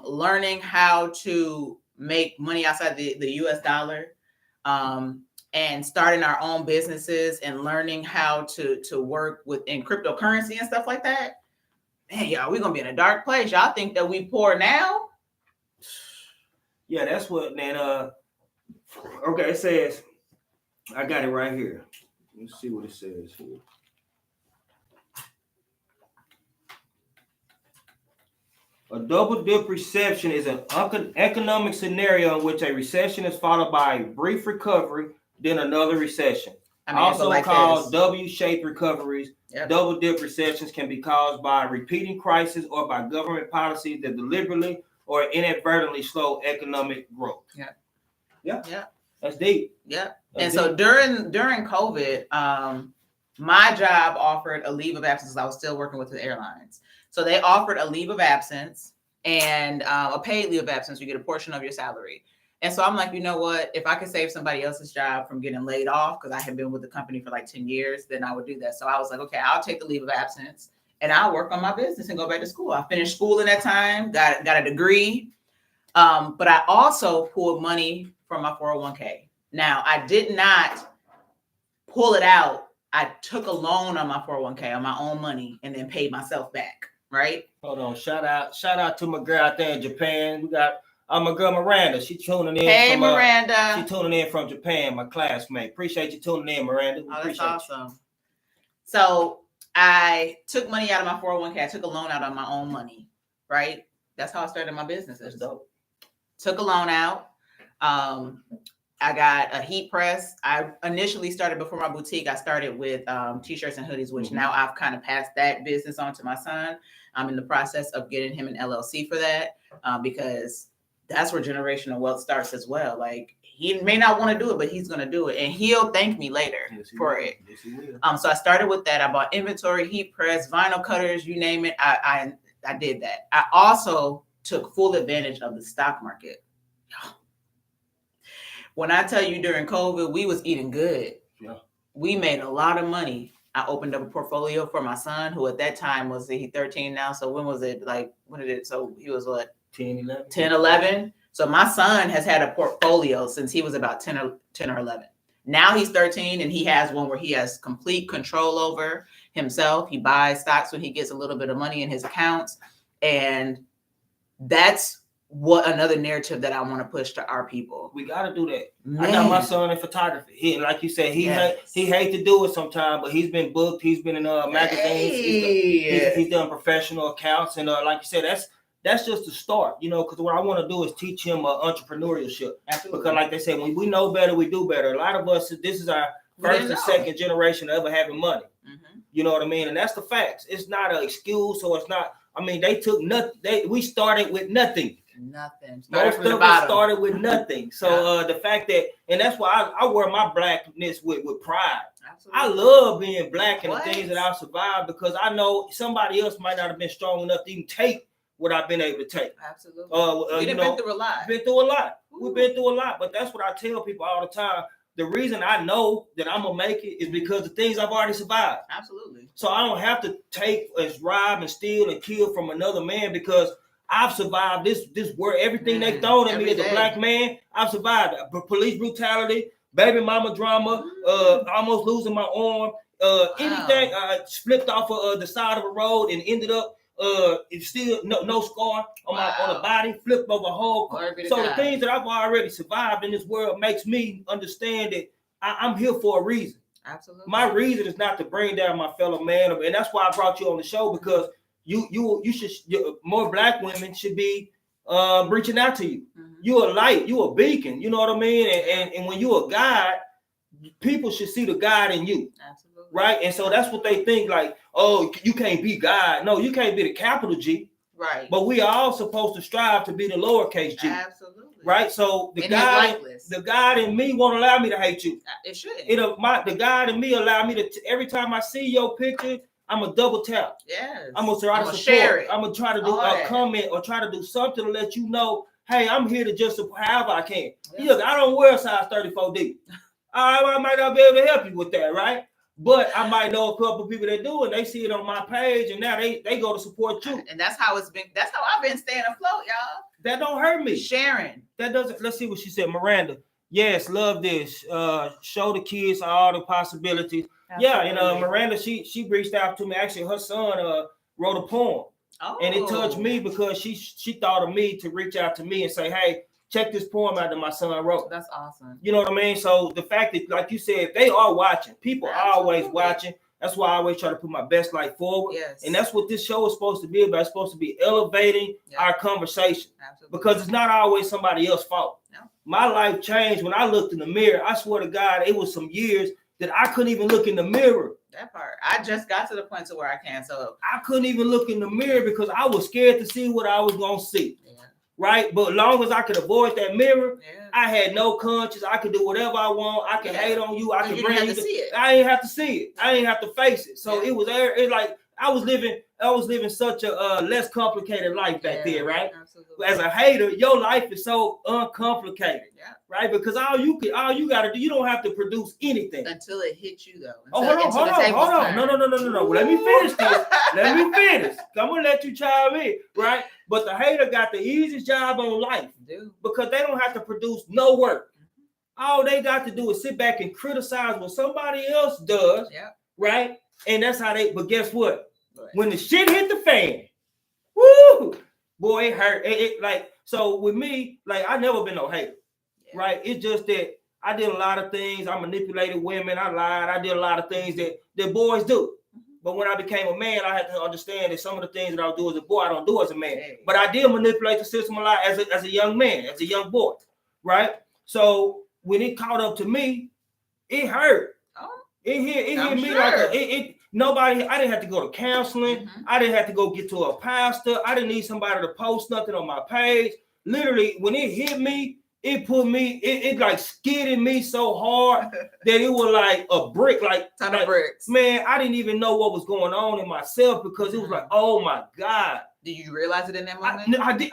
learning how to make money outside the US dollar, and starting our own businesses and learning how to work within cryptocurrency and stuff like that, man, y'all, we're gonna be in a dark place. Y'all think that we poor now? Yeah, that's what, man. Okay, it says, I got it right here. Let's see what it says here. A double dip recession is an economic scenario in which a recession is followed by a brief recovery, then another recession. Also called W-shaped recoveries. Yep. Double dip recessions can be caused by a repeating crisis or by government policies that deliberately or inadvertently slow economic growth. Yeah. That's deep. Yeah. And so during COVID, my job offered a leave of absence. I was still working with the airlines. So they offered a leave of absence and a paid leave of absence. You get a portion of your salary. And so I'm like, you know what? If I could save somebody else's job from getting laid off, because I had been with the company for like 10 years, then I would do that. So I was like, okay, I'll take the leave of absence and I'll work on my business and go back to school. I finished school in that time, got a degree. But I also pulled money from my 401k. Now, I did not pull it out. I took a loan on my 401k on my own money and then paid myself back, right? Hold on. Shout out to my girl out there in Japan. We got my girl Miranda. She tuning in. Hey, Miranda. She tuning in from Japan, my classmate. Appreciate you tuning in, Miranda. That's awesome. So I took money out of my 401k. I took a loan out on my own money, right? That's how I started my business. That's dope. Took a loan out. I got a heat press. I initially started before my boutique. I started with t-shirts and hoodies, which now I've kind of passed that business on to my son. I'm in the process of getting him an LLC for that because that's where generational wealth starts as well. Like, he may not want to do it, but he's going to do it. And he'll thank me later for it. Yes, he will. So I started with that. I bought inventory, heat press, vinyl cutters, you name it. I did that. I also took full advantage of the stock market. When I tell you during COVID, we was eating good. Yeah. We made a lot of money. I opened up a portfolio for my son, who at that time was, he 13 now. So when was it? So he was what? 10, 11. So my son has had a portfolio since he was about 10 or 11. Now he's 13 and he has one where he has complete control over himself. He buys stocks when he gets a little bit of money in his accounts. And that's what another narrative that I want to push to our people. We got to do that. Man. I got my son in photography. He, like you said, he hate to do it sometimes, but he's been booked. He's been in magazines. Hey. He's done professional accounts, and like you said, that's just the start. You know, because what I want to do is teach him entrepreneurship. Absolutely. Because, like they say, when we know better, we do better. A lot of us, this is our first and second generation of ever having money. Mm-hmm. You know what I mean? And that's the facts. It's not an excuse, or it's not. I mean, they took nothing. We started with nothing. Nothing. Most of us started with nothing. So the fact that, and that's why I wear my blackness with pride. Absolutely. I love being black and the things that I've survived, because I know somebody else might not have been strong enough to even take what I've been able to take. Absolutely. We've been through a lot. We've been through a lot. But that's what I tell people all the time. The reason I know that I'm going to make it is because the things I've already survived. Absolutely. So I don't have to take and rob and steal and kill from another man, because I've survived this world. Everything they thrown at me as a black man, I've survived. Police brutality, baby mama drama, almost losing my arm, anything. Flipped off of the side of a road and ended up it's still no scar on the body, flipped over a whole. So the things that I've already survived in this world makes me understand that I'm here for a reason. Absolutely. My reason is not to bring down my fellow man, and that's why I brought you on the show, because you should, more black women should be reaching out to you. Mm-hmm. You a light, you a beacon. You know what I mean? And when you a guide, people should see the God in you. Absolutely. Right? And so that's what they think, like, oh, you can't be God. No, you can't be the capital G. Right. But we are all supposed to strive to be the lowercase G. Absolutely. Right? So the God in me won't allow me to hate you. It should. The God in me allow me to every time I see your picture, I'm a double tap. Yes. I'm gonna try to support. Share it. I'm gonna try to do a comment or try to do something to let you know, hey, I'm here to just support however I can. Yeah. Look, I don't wear a size 34D. I might not be able to help you with that, right? But I might know a couple of people that do, and they see it on my page, and now they go to support you. And that's how it's been. That's how I've been staying afloat, y'all. That don't hurt me. Sharing. That doesn't. Let's see what she said. Miranda. Yes, love this. Show the kids all the possibilities. Absolutely. Yeah, and Miranda, she reached out to me. Actually, her son wrote a poem. Oh. And it touched me because she thought of me to reach out to me and say, hey, check this poem out that my son wrote. That's awesome. You know what I mean? So the fact that, like you said, they are watching. People are always watching. That's why I always try to put my best light forward. Yes. And that's what this show is supposed to be about. It's supposed to be elevating our conversation. Absolutely. Because it's not always somebody else's fault. No. My life changed when I looked in the mirror. I swear to God, it was some years that I couldn't even look in the mirror. That part. I just got to the point to where I can. So I couldn't even look in the mirror because I was scared to see what I was going to see. Yeah. Right? But as long as I could avoid that mirror, I had no conscience. I could do whatever I want. I could hate on you. I could bring you. I ain't have to see it. I ain't have to face it. So it was like I was living such a less complicated life back there, right? Absolutely. As a hater, your life is so uncomplicated, right? Because all you gotta do, you don't have to produce anything until it hits you, though. Hold on. No. Let me finish this. I'm gonna let you chime in, right? But the hater got the easiest job on life because they don't have to produce no work. All they got to do is sit back and criticize what somebody else does, right? And that's how they. But guess what? When the shit hit the fan, woo, boy, it hurt. It like so with me. Like I never been no hater, right? It's just that I did a lot of things. I manipulated women. I lied. I did a lot of things that boys do. But when I became a man, I had to understand that some of the things that I do as a boy, I don't do as a man. But I did manipulate the system a lot as a young man, as a young boy, right? So when it caught up to me, it hurt. It hit me like nobody. I didn't have to go to counseling. I didn't have to go get to a pastor. I didn't need somebody to post nothing on my page. Literally, when it hit me, it put me. It like skidded me so hard that it was like a brick, like ton of bricks. Man, I didn't even know what was going on in myself because it was like, oh my God. Did you realize it in that moment? I did.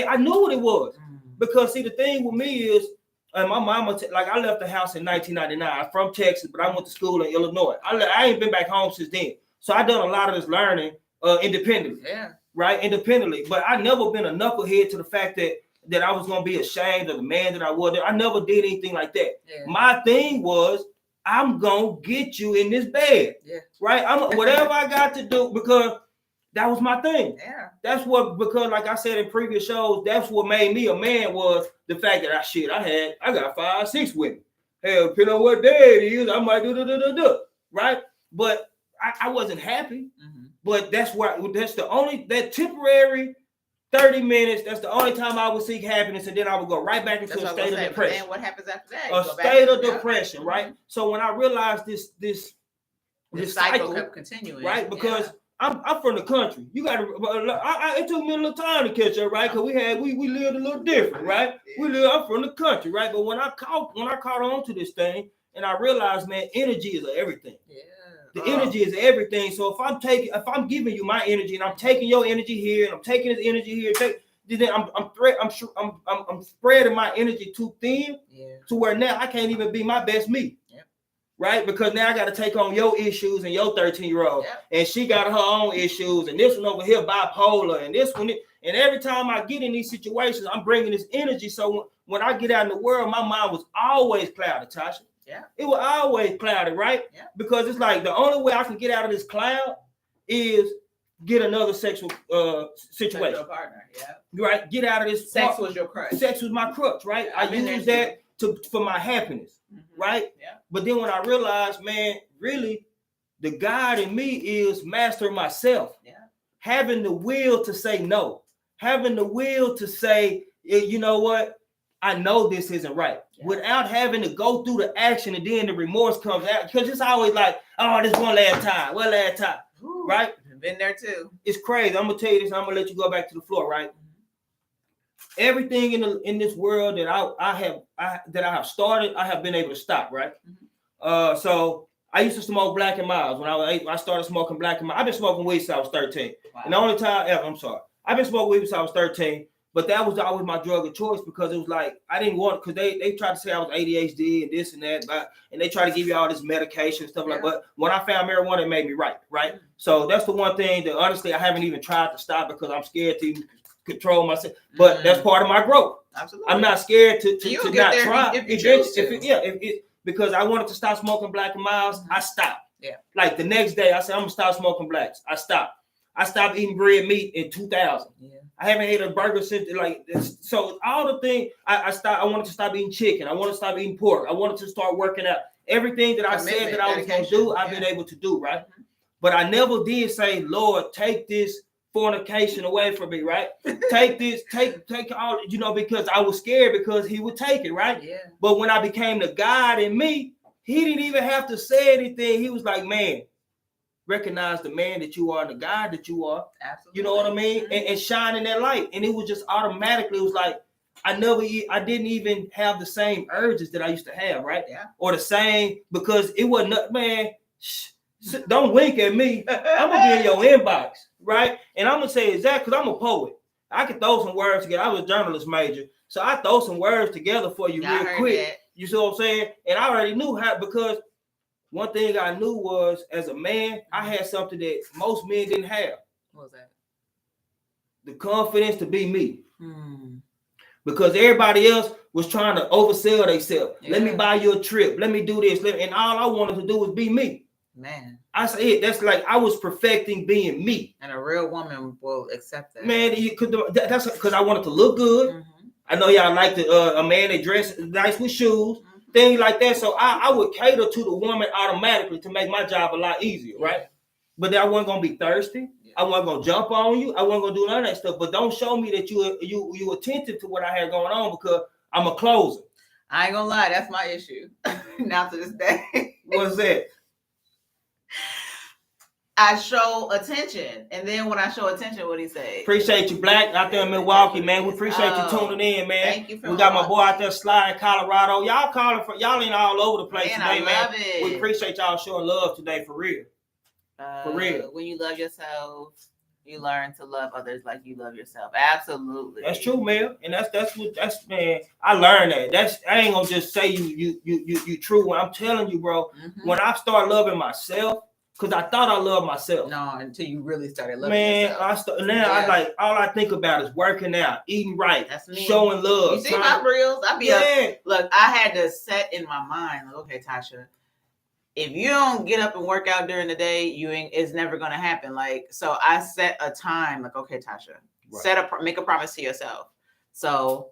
I knew what it was because see, the thing with me is. And my mama, I left the house in 1999. I'm from Texas, but I went to school in Illinois. I ain't been back home since then. So I done a lot of this learning independently. Yeah. Right? Independently. But I never been a knucklehead to the fact that I was going to be ashamed of the man that I was. I never did anything like that. Yeah. My thing was, I'm going to get you in this bed. Yeah. Right? Whatever I got to do, because that was my thing. Yeah. That's what, because like I said in previous shows, that's what made me a man was the fact that I got 5, 6 women. Hell, depending on what day it is, I might do. Right? But I wasn't happy. Mm-hmm. But that's that temporary 30 minutes, that's the only time I would seek happiness, and then I would go right back into a state of depression. And what happens after that? A state of depression, right? Mm-hmm. So when I realized this cycle kept continuing. Right? Because I'm from the country. You got to. It took me a little time to catch up, right? Because we lived a little different, right? I'm from the country, right? But when I caught on to this thing, and I realized, man, energy is everything. Yeah. The energy is everything. So if I'm giving you my energy, and I'm taking your energy here, and I'm taking his energy here, then I'm spreading my energy too thin, to where now I can't even be my best me. Right? Because now I got to take on your issues and your 13-year-old. Yep. And she got her own issues. And this one over here bipolar. And this one. And every time I get in these situations, I'm bringing this energy. So when I get out in the world, my mind was always clouded, Tasha. Yeah. It was always clouded, right? Yeah. Because it's like the only way I can get out of this cloud is get another sexual situation. Sexual partner, yeah. Right? Get out of this. Sex was your crutch. Sex was my crutch, right? I use that for my happiness, right? Yeah. But then when I realized, man, really, the God in me is master myself. Yeah. Having the will to say no, having the will to say, you know what, I know this isn't right, without having to go through the action and then the remorse comes out, because it's always like, oh, this one last time, Ooh, right? Been there too. It's crazy. I'm gonna tell you this. I'm gonna let you go back to the floor, right? Everything in this world that I have started, I have been able to stop, right? So I used to smoke Black and Miles when I started smoking Black and Miles. I've been smoking weed since I was 13. Wow. And the only time ever, I've been smoking weed since I was 13, but that was always my drug of choice, because it was like I didn't want, because they tried to say I was ADHD and this and that, and they try to give you all this medication and stuff like that. But when I found marijuana, it made me right. So that's the one thing that honestly I haven't even tried to stop, because I'm scared to control myself. But that's part of my growth. Absolutely. I'm not scared to not try. If you choose to. Because I wanted to stop smoking Black and Miles, I stopped. Yeah. Like the next day, I said I'm gonna stop smoking blacks. I stopped. I stopped eating red meat in 2000. Yeah. I haven't ate a burger since like this. So all the things I stopped. I wanted to stop eating chicken. I wanted to stop eating pork. I wanted to start working out. Everything that I said that I was gonna do, I've been able to do, right? But I never did say, Lord, take this fornication away from me, right? Take all, because I was scared because he would take it, right? Yeah. But when I became the God in me, he didn't even have to say anything. He was like, man, recognize the man that you are, the God that you are. Absolutely. You know what I mean? And shine in that light. And it was just automatically, it was like, I didn't even have the same urges that I used to have, right? Yeah. Or the same, because it wasn't, man, don't wink at me. I'm gonna be in your inbox, right? And I'm gonna say exactly, because I'm a poet. I can throw some words together. I was a journalist major, so I throw some words together for you real quick. That. You see what I'm saying? And I already knew how, because one thing I knew was, as a man, I had something that most men didn't have. What was that? The confidence to be me. Because everybody else was trying to oversell themselves. Yeah. Let me buy you a trip. Let me do this. And all I wanted to do was be me. Man, I said that's like I was perfecting being me, and a real woman will accept that. Man, that's because I wanted to look good. I know y'all like a man that dressed nice with shoes, things like that. So I would cater to the woman automatically to make my job a lot easier, right? But I wasn't gonna be thirsty. I wasn't gonna jump on you. I wasn't gonna do none of that stuff. But don't show me that you attentive to what I had going on, because I'm a closer. I ain't gonna lie, that's my issue. Now to this day. What's that? I show attention, and then when I show attention, what do you say? Appreciate you, Black, out there in Milwaukee, man. We appreciate you tuning in, man. Thank you. We got my boy out there, Sly in Colorado. Y'all calling for y'all ain't all over the place today, I love it. We appreciate y'all showing love today, for real. For real. When you love yourself, you learn to love others like you love yourself. Absolutely. That's true, man. And that's man. I learned that. I ain't gonna just say you true. When I'm telling you, bro, when I start loving myself. Because I thought I loved myself. No, until you really started loving yourself. I like, all I think about is working out, eating right, showing love. You see my reels? Look, I had to set in my mind, like, okay, Tasha, if you don't get up and work out during the day, it's never going to happen. Like, so I set a time, like, okay, Tasha, make a promise to yourself. So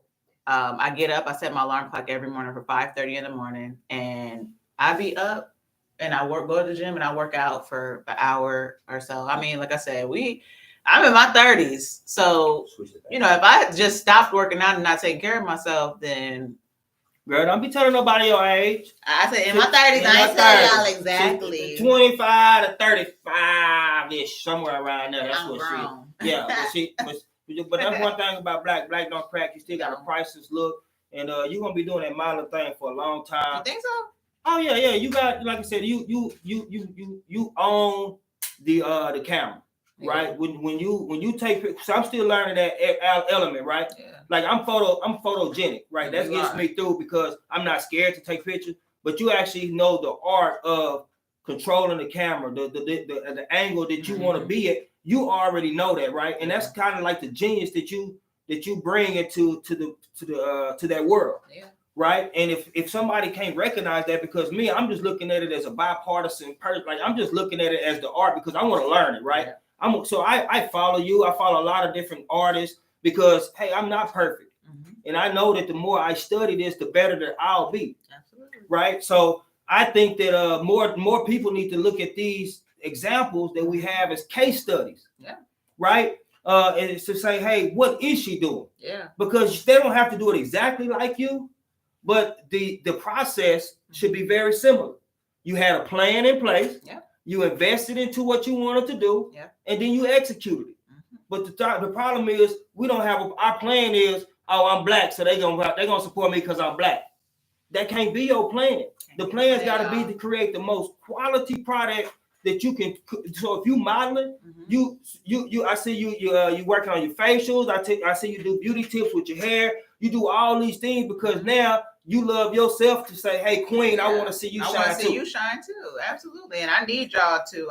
I get up, I set my alarm clock every morning for 5:30 in the morning, and I be up. And I go to the gym and I work out for an hour or so. I mean, like I said, I'm in my 30s. So, if I just stopped working out and not taking care of myself, then. Girl, don't be telling nobody your age. I said in my 30s. I ain't telling y'all exactly. 25 to 35-ish, somewhere around there. That's what grown. Yeah, but that's one thing about Black. Black don't crack. You still got a priceless look. And you're going to be doing that modeling thing for a long time. You think so? Oh yeah. You got, like I said, you own the camera, right? When you take pictures, so I'm still learning that element, right? Yeah. Like I'm photogenic, right? That gets me through, because I'm not scared to take pictures. But you actually know the art of controlling the camera, the angle that you want to be at. You already know that, right? And that's kind of like the genius that you bring into to that world. Yeah. Right. And if somebody can't recognize that, because I'm just looking at it as a bipartisan person. Like, I'm just looking at it as the art, because I want to learn it. Right. Yeah. I follow you. I follow a lot of different artists, because, hey, I'm not perfect. and I know that the more I study this, the better that I'll be. Absolutely. Right. So I think that more people need to look at these examples that we have as case studies. Yeah. Right. And it's to say, hey, what is she doing? Yeah. Because they don't have to do it exactly like you, but the process should be very similar. You had a plan in place. Yeah. You invested into what you wanted to do. Yeah. And then you executed it. But the problem is we don't have our plan is, oh, I'm black, so they're gonna support me because I'm black. That can't be your plan. The plan's got to be to create the most quality product that you can. So if you modeling, you I see you working on your facials. I see you do beauty tips with your hair. You do all these things because now you love yourself to say, hey, queen, I want to see you shine too. I want to see you shine too. Absolutely. And I need y'all to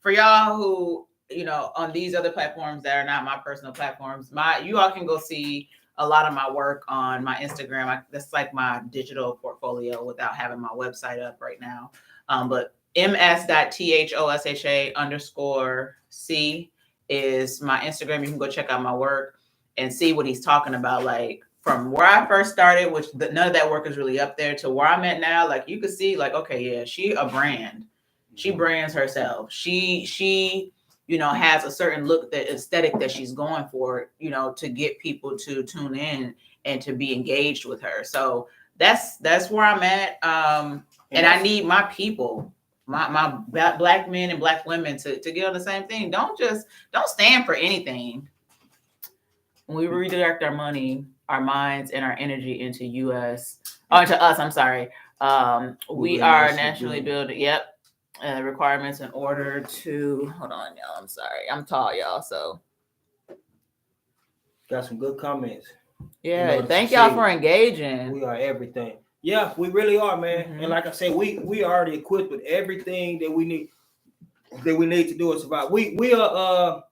for y'all who, you know, on these other platforms that are not my personal platforms, you all can go see a lot of my work on my Instagram. That's like my digital portfolio without having my website up right now. But ms.thosha_C is my Instagram. You can go check out my work and see what he's talking about. Like from where I first started, which none of that work is really up there, to where I'm at now. Like you could see, like, okay, yeah, she a brand. She brands herself. She you know, has a certain look, that aesthetic that she's going for, you know, to get people to tune in and to be engaged with her. So that's where I'm at. And I need my people, my black men and black women to get on the same thing. Don't stand for anything. When we redirect our money, our minds, and our energy into us, I'm sorry. We are nationally building. Yep. Requirements in order to hold on, y'all. I'm sorry, I'm tall, y'all. So got some good comments. Yeah, thank y'all for engaging. We are everything. Yeah, we really are, man. And like I said, we are already equipped with everything that we need to do it survive. We are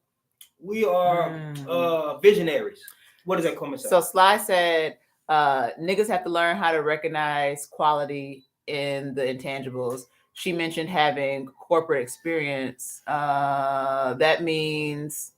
visionaries. What does that come and say? So Sly said, niggas have to learn how to recognize quality in the intangibles. She mentioned having corporate experience. That means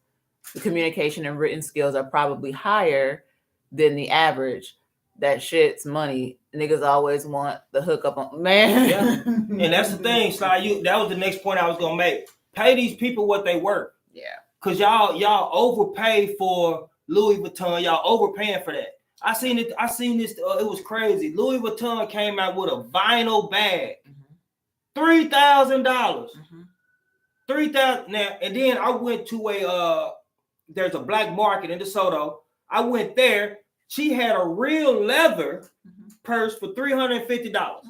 the communication and written skills are probably higher than the average. That shit's money. Niggas always want the hookup on, man. Yeah. And that's the thing, Sly. That was the next point I was gonna make. Pay these people what they worth. Yeah. Cause y'all overpay for Louis Vuitton. Y'all overpaying for that. I seen this. It was crazy. Louis Vuitton came out with a vinyl bag. $3,000. $3,000 now, and then I went to there's a black market in DeSoto. I went there. She had a real leather purse for $350.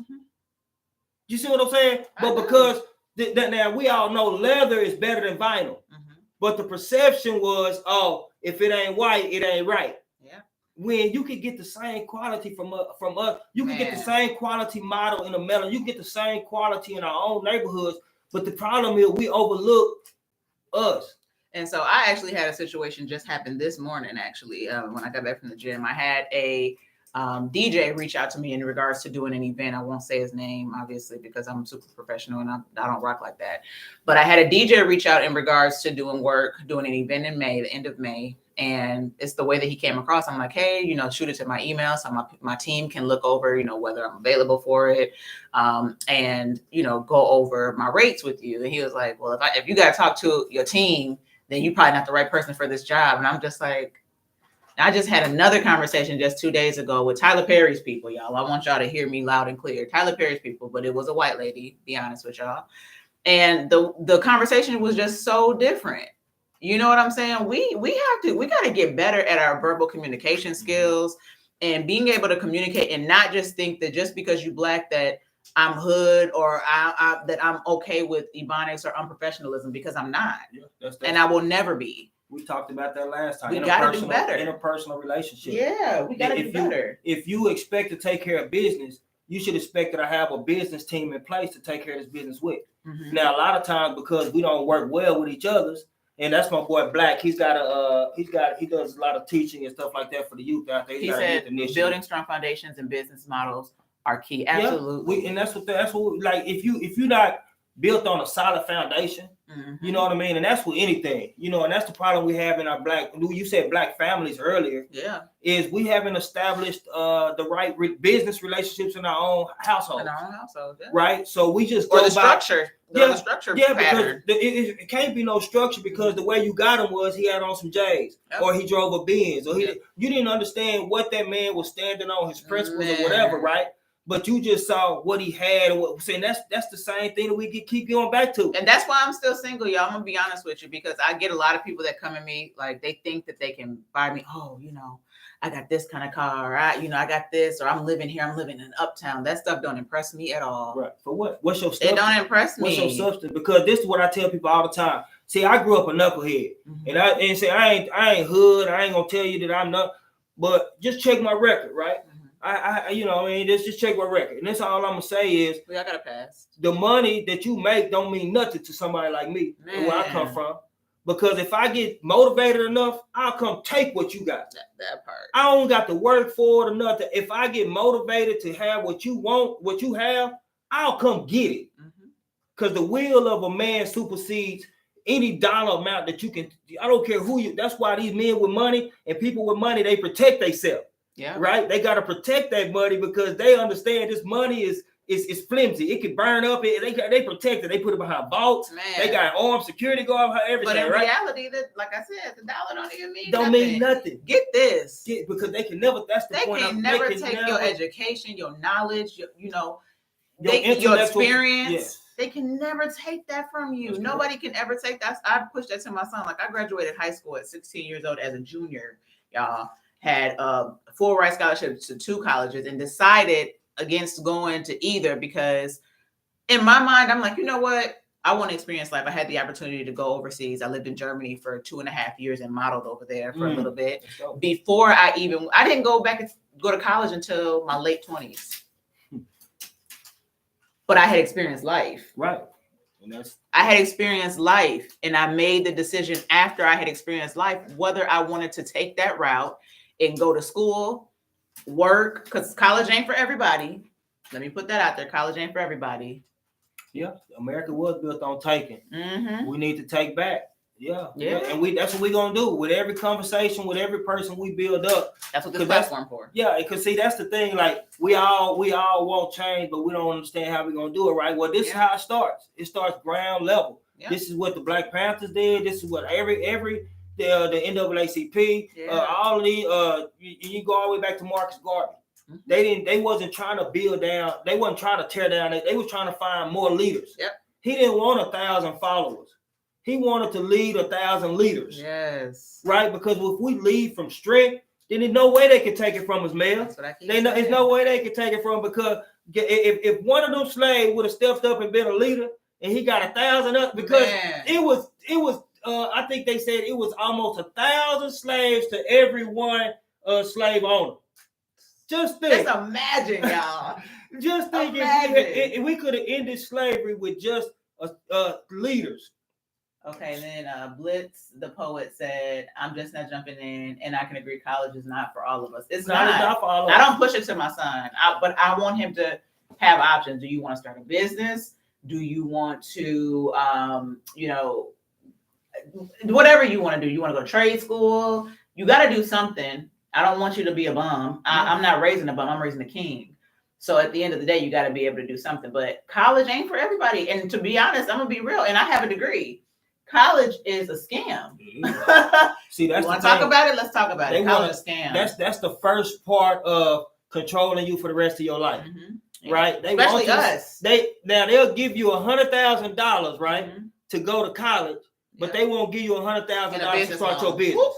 You see what I'm saying? But because now we all know leather is better than vinyl. But the perception was, oh, if it ain't white, it ain't right. When you could get the same quality from us, you can get the same quality model in a metal. You get the same quality in our own neighborhoods. But the problem is we overlook us. And so I actually had a situation just happen this morning, actually, when I got back from the gym. I had a DJ reach out to me in regards to doing an event. I won't say his name, obviously, because I'm super professional and I don't rock like that. But I had a DJ reach out in regards to doing an event in May, the end of May. And it's the way that he came across. I'm like, hey, you know, shoot it to my email so my team can look over, you know, whether I'm available for it, and, you know, go over my rates with you. And he was like, well, if you got to talk to your team, then you're probably not the right person for this job. And I'm just like, I just had another conversation just 2 days ago with Tyler Perry's people, y'all. I want y'all to hear me loud and clear. Tyler Perry's people, but it was a white lady, be honest with y'all. And the conversation was just so different. You know what I'm saying? We got to get better at our verbal communication skills and being able to communicate and not just think that just because you black that I'm hood or that I'm okay with ebonics or unprofessionalism, because I'm not. Yeah, and I will never be. We talked about that last time. We got to do better. Interpersonal relationship. Yeah, we got to do better. If you expect to take care of business, you should expect that I have a business team in place to take care of this business with. Now, a lot of times because we don't work well with each other, and that's my boy Black. He does a lot of teaching and stuff like that for the youth out there. He said building strong foundations and business models are key. Absolutely. Yeah, and that's what like if you're not built on a solid foundation. You know what I mean? And that's with anything, you know, and that's the problem we have in our you said black families earlier. Yeah. Is we haven't established the right business relationships in our own household. Yeah. Right? So we just go the structure. The structure pattern. Because it can't be no structure because the way you got him was he had on some J's or he drove a Benz or you didn't understand what that man was standing on, his principles or whatever, right? But you just saw what he had and what saying that's the same thing that we keep going back to. And that's why I'm still single, y'all. I'm gonna be honest with you because I get a lot of people that come at me like they think that they can buy me. Oh, you know, I got this kind of car. I got this, or I'm living here. I'm living in Uptown. That stuff don't impress me at all. Right. For what? What's your substance? It don't impress me. What's your substance? Because this is what I tell people all the time. See, I grew up a knucklehead, and I ain't hood. I ain't gonna tell you that I'm not, but just check my record, right? I you know, I mean, just check my record, and that's all I'm gonna say is, I got a pass. The money that you make don't mean nothing to somebody like me, where I come from, because if I get motivated enough, I'll come take what you got. That part. I don't got to work for it or nothing. If I get motivated to have what you want, what you have, I'll come get it, because the will of a man supersedes any dollar amount that you can. I don't care who you. That's why these men with money and people with money, they protect themselves. Yeah. Right. They got to protect that money because they understand this money is flimsy. It can burn up. They protect it. They put it behind vaults. Man. They got armed security guard. Everything. But in right? reality, that like I said, the dollar don't even mean mean nothing. Get this. Because they can never. That's the point. They can never take your education, your knowledge, your experience. Yes. They can never take that from you. Nobody can ever take that. I pushed that to my son. Like I graduated high school at 16 years old as a junior, y'all. Had full ride scholarships to 2 colleges and decided against going to either because in my mind, I'm like, you know what? I want to experience life. I had the opportunity to go overseas. I lived in Germany for 2.5 years and modeled over there for a little bit. Before I didn't go to college until my late 20s. But I had experienced life. Right. I had experienced life and I made the decision after I had experienced life, whether I wanted to take that route and go to school, work, because college ain't for everybody. Let me put that out there. College ain't for everybody. Yeah, America was built on taking. We need to take back. Yeah. And that's what we're gonna do with every conversation, with every person we build up. That's what this platform for. Yeah, because see, that's the thing. Like we all want change, but we don't understand how we're gonna do it, right? Well, this is how it starts. It starts ground level. Yeah. This is what the Black Panthers did. This is what the NAACP, all of these, you go all the way back to Marcus Garvey. They wasn't trying to build down. They wasn't trying to tear down. They was trying to find more leaders. Yep. He didn't want 1,000 followers. He wanted to lead 1,000 leaders. Yes. Right? Because if we lead from strength, then there's no way they can take it from us, man. That's what I keep saying. There's no way they can take it from, because if one of them slaves would have stepped up and been a leader and he got 1,000 up, because it was I think they said it was almost 1,000 slaves to every one slave owner. Just think. Just imagine, y'all. Just think if we could have ended slavery with just leaders. Okay, then Blitz, the poet, said, I'm just not jumping in, and I can agree college is not for all of us. It's not for all of us. I don't push it to my son, but I want him to have options. Do you want to start a business? Do you want to, whatever you want to do? You want to go to trade school? You got to do something. I don't want you to be a bum. I'm not raising a bum. I'm raising a king. So at the end of the day, you got to be able to do something. But college ain't for everybody. And to be honest, I'm going to be real. And I have a degree. College is a scam. See, that's you want to talk about it? Let's talk about it. College is a scam. That's the first part of controlling you for the rest of your life. Right? Especially us. They'll give you $100,000, right, to go to college, but they won't give you $100,000 to start your business. Whoop.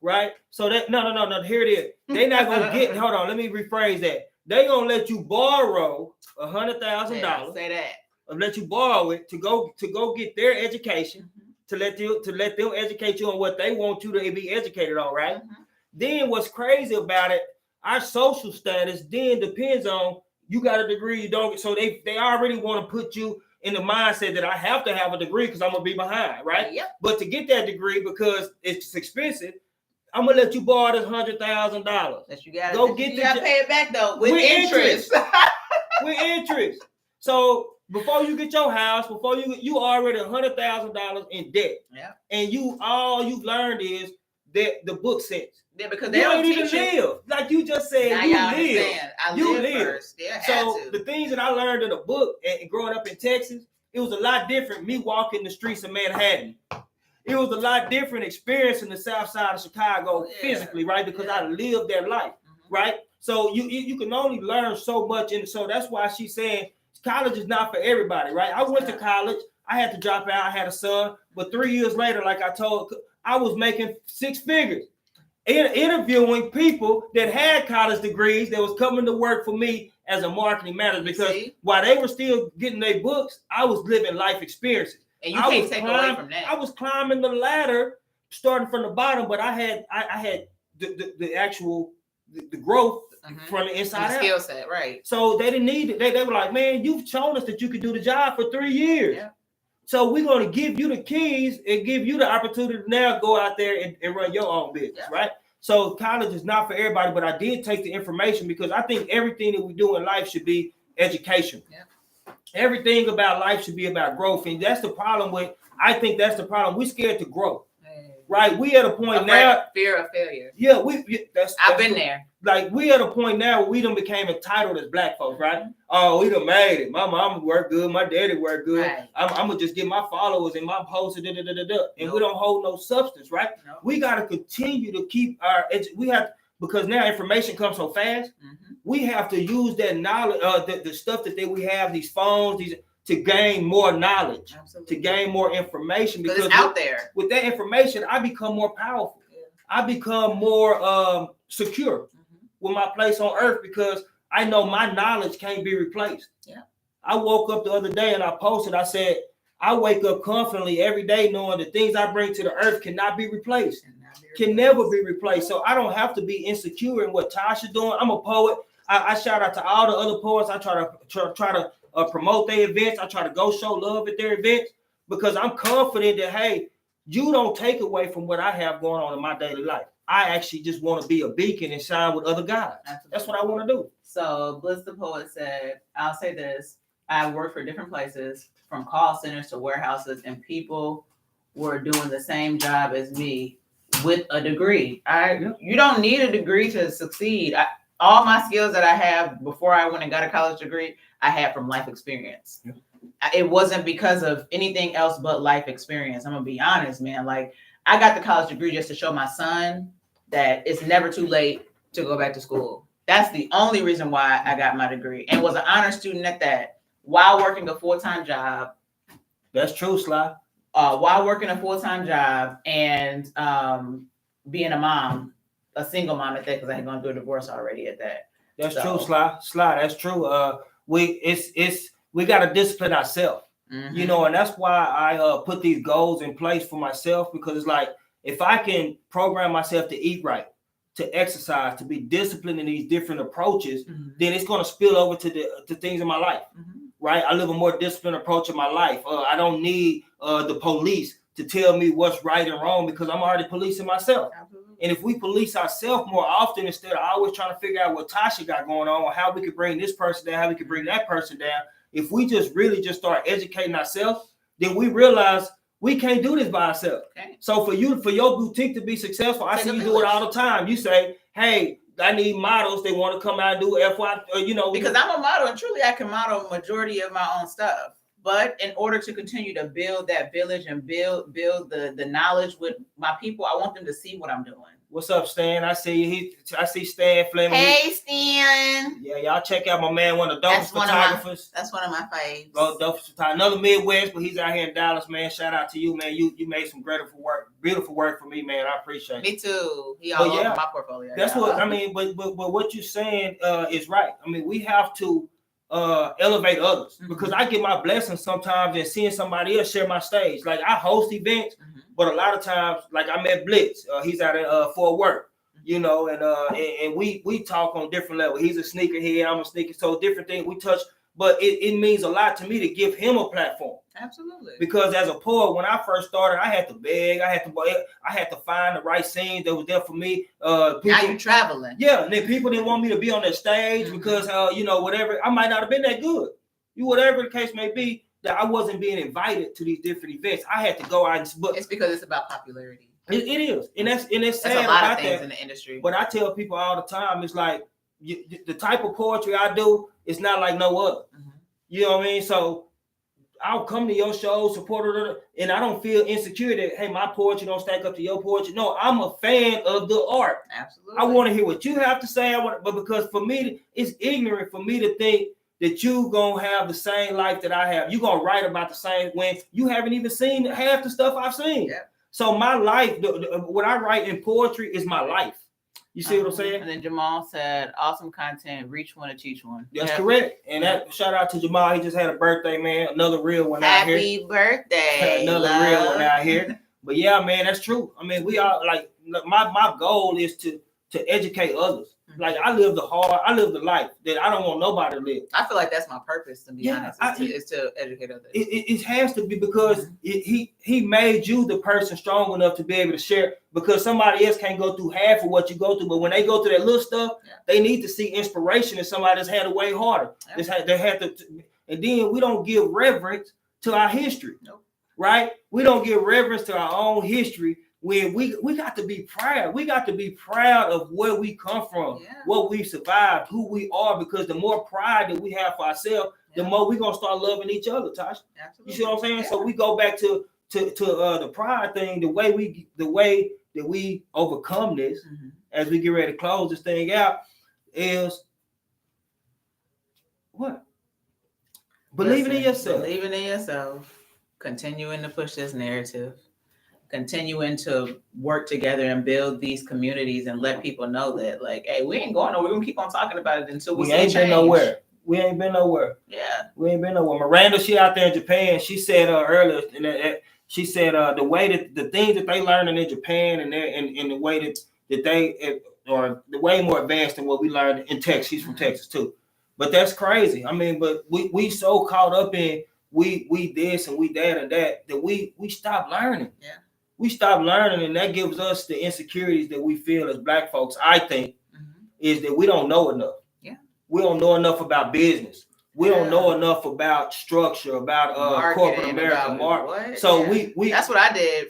Right? So that no, here it is. They're not gonna get. Hold on, let me rephrase that. They're gonna let you borrow $100,000. Say that. Let you borrow it to go get their education, to let them educate you on what they want you to be educated on, right? Then what's crazy about it, our social status then depends on you got a degree, you don't. So they already want to put you in the mindset that I have to have a degree because I'm gonna be behind, right? Yep. But to get that degree, because it's expensive, I'm gonna let you borrow this $100,000. That you gotta go get. You gotta pay it back though with interest. With interest. So Before you get your house, before you already $100,000 in debt. Yeah. And all you've learned is that the book says. Yeah, because they You don't ain't even teach you. live. Like you just said, Now you y'all live. understand. I You live live. first. Yeah, So had the to. things that I learned in the book and growing up in Texas, it was a lot different. Me walking the streets of Manhattan. It was a lot different experience in the South Side of Chicago physically, right? Because I lived that life, right? So you can only learn so much, and so that's why she's saying college is not for everybody, right? I went to college. I had to drop out. I had a son, but 3 years later, like I told, I was making 6 figures. Interviewing people that had college degrees that was coming to work for me as a marketing manager because while they were still getting their books, I was living life experiences. And you can't take away from that. I was climbing the ladder, starting from the bottom, but I had the actual growth from the inside out. Skill set, right? So they didn't need it. They were like, man, you've shown us that you could do the job for 3 years. Yeah. So we're going to give you the keys and give you the opportunity to now go out there and run your own business, right? So college is not for everybody, but I did take the information because I think everything that we do in life should be education. Yeah. Everything about life should be about growth. And that's the problem I think that's the problem. We're scared to grow. Right? We at a point now. Fear of failure. Yeah, I've been there. Like we at a point now where we done became entitled as black folks, right? Oh, we done made it. My mama worked good, my daddy worked good. Right. I'm gonna just get my followers and my posts and we don't hold no substance, right? Nope. We gotta continue to keep because now information comes so fast. We have to use that knowledge, the stuff that we have, these phones, to gain more knowledge, to gain more information. Because it's out there. With that information, I become more powerful. Yeah. I become more secure with my place on earth because I know my knowledge can't be replaced. Yeah. I woke up the other day and I posted, I said, I wake up confidently every day knowing the things I bring to the earth cannot be replaced. Can never be replaced. So I don't have to be insecure in what Thosha's doing. I'm a poet. I shout out to all the other poets. I try to promote their events. I try to go show love at their events because I'm confident that, hey, you don't take away from what I have going on in my daily life. I actually just want to be a beacon and shine with other guys. Absolutely. That's what I want to do. So Bliss the Poet said, I'll say this. I worked for different places from call centers to warehouses and people were doing the same job as me with a degree. You don't need a degree to succeed. All my skills that I have before I went and got a college degree, I had from life experience. Yeah. It wasn't because of anything else but life experience. I'm gonna be honest, man. Like I got the college degree just to show my son that it's never too late to go back to school. That's the only reason why I got my degree and was an honor student at that while working a full-time job. That's true, Sly. While working a full-time job and being a mom, a single mom at that, because I had gone through a divorce already at that. That's true, Sly. That's true. We got to discipline ourselves, you know, and that's why I put these goals in place for myself because it's like if I can program myself to eat right, to exercise, to be disciplined in these different approaches, then it's going to spill over to things in my life, right? I live a more disciplined approach in my life. I don't need the police to tell me what's right and wrong because I'm already policing myself. Absolutely. And if we police ourselves more often instead of always trying to figure out what Thosha got going on or how we could bring this person down, how we could bring that person down, if we just really just start educating ourselves, then we realize we can't do this by ourselves. Okay. So for your boutique to be successful, I see you do it all the time. You say, hey, I need models. They want to come out and do FY, Because I'm a model and truly I can model a majority of my own stuff. But in order to continue to build that village and build the knowledge with my people, I want them to see what I'm doing. What's up, Stan? I see Stan Fleming. Hey, Stan. Yeah, y'all check out my man, one of the dopest photographers. That's one of my faves. Dopest photographer. Another Midwest, but he's out here in Dallas, man. Shout out to you, man. You made some beautiful work for me, man. I appreciate it. Me too. He all over my portfolio. That's what I mean. But what you're saying is right. I mean, we have to elevate others because I get my blessings sometimes and seeing somebody else share my stage. Like I host events, but a lot of times, like I met Blitz, he's out at Fort Worth, and we talk on different levels. He's a sneakerhead, I'm a sneaker, so different things we touch. But it means a lot to me to give him a platform. Absolutely. Because as a poet, when I first started, I had to beg, I had to find the right scenes that was there for me. Now you're traveling. Yeah, and then people didn't want me to be on that stage because whatever, I might not have been that good. you whatever the case may be, that I wasn't being invited to these different events. I had to go out and but it's because it's about popularity. It is, and it's sad a lot about of things that in the industry. But I tell people all the time, it's like the type of poetry I do is not like no other. Mm-hmm. You know what I mean? So I'll come to your show, support it, and I don't feel insecure that hey, my poetry don't stack up to your poetry. No, I'm a fan of the art. Absolutely. I want to hear what you have to say. But because for me, it's ignorant for me to think that you gonna have the same life that I have. You gonna write about the same when you haven't even seen half the stuff I've seen. Yeah. So my life, what I write in poetry is my life. You see what I'm saying? And then Jamal said, awesome content, reach one to teach one. That's correct. And that shout out to Jamal. He just had a birthday, man. Another real one out here. Happy birthday. Another real one out here. But yeah, man, that's true. I mean, we are like my goal is to educate others. Like I live the life that I don't want nobody to live. I feel like that's my purpose, to be honest, is to educate others. It has to be because he made you the person strong enough to be able to share, because somebody else can't go through half of what you go through. But when they go through that little stuff, they need to see inspiration in somebody that's had it way harder. They had to, and then we don't give reverence to our history. Nope. Right? We don't give reverence to our own history. When we got to be proud. We got to be proud of where we come from, what we survived, who we are, because the more pride that we have for ourselves, the more we're gonna start loving each other, Tasha. Absolutely. You see what I'm saying? So we go back to the pride thing, the way that we overcome this as we get ready to close this thing out is what? Believing in yourself. Believing in yourself, continuing to push this narrative. Continuing to work together and build these communities and let people know that, like, hey, we ain't going nowhere. We're gonna keep on talking about it until we ain't been nowhere. We ain't been nowhere. Yeah, we ain't been nowhere. Miranda, she out there in Japan. She said earlier, she said the way that the things that they learning in Japan and the way that they are the way more advanced than what we learned in Texas. She's from Texas too, but that's crazy. I mean, but we so caught up in we this and we that and that we stopped learning. Yeah. We stop learning, and that gives us the insecurities that we feel as Black folks. I think is that we don't know enough. Yeah, we don't know enough about business. We don't know enough about structure, about corporate America. So we that's what I did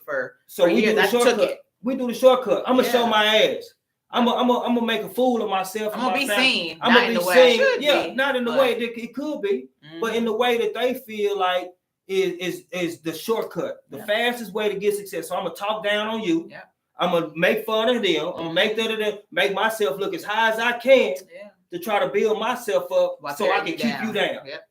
for. So we do the shortcut. We do the shortcut. I'm gonna show my ass. I'm gonna make a fool of myself. I'm gonna be seen. I'm gonna be seen. Not in the way that it could be, but in the way that they feel like. Is the shortcut, the fastest way to get success. So I'm gonna talk down on you. Yeah. I'm gonna make fun of them. I'm gonna make myself look as high as I can to try to build myself up so I can keep you down. Yep.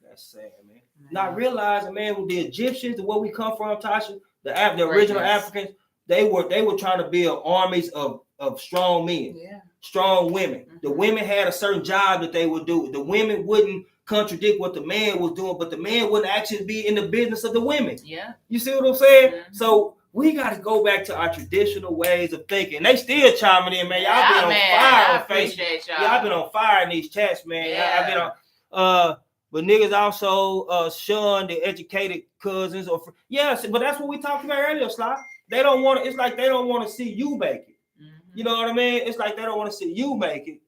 That's sad, man. Not realizing, man, with the Egyptians, where we come from, Tasha, the original Africans, they were trying to build armies of strong men, strong women. The women had a certain job that they would do. The women wouldn't contradict what the man was doing, but the man wouldn't actually be in the business of the women. Yeah. You see what I'm saying? Mm-hmm. So we got to go back to our traditional ways of thinking. They still chiming in, man. Y'all been on fire on Facebook. Y'all been on fire in these chats, man. Y'all been on but niggas also shun the educated cousins or but that's what we talked about earlier, Sly. They don't want it's like they don't want to see you make it. Mm-hmm. You know what I mean? It's like they don't want to see you make it.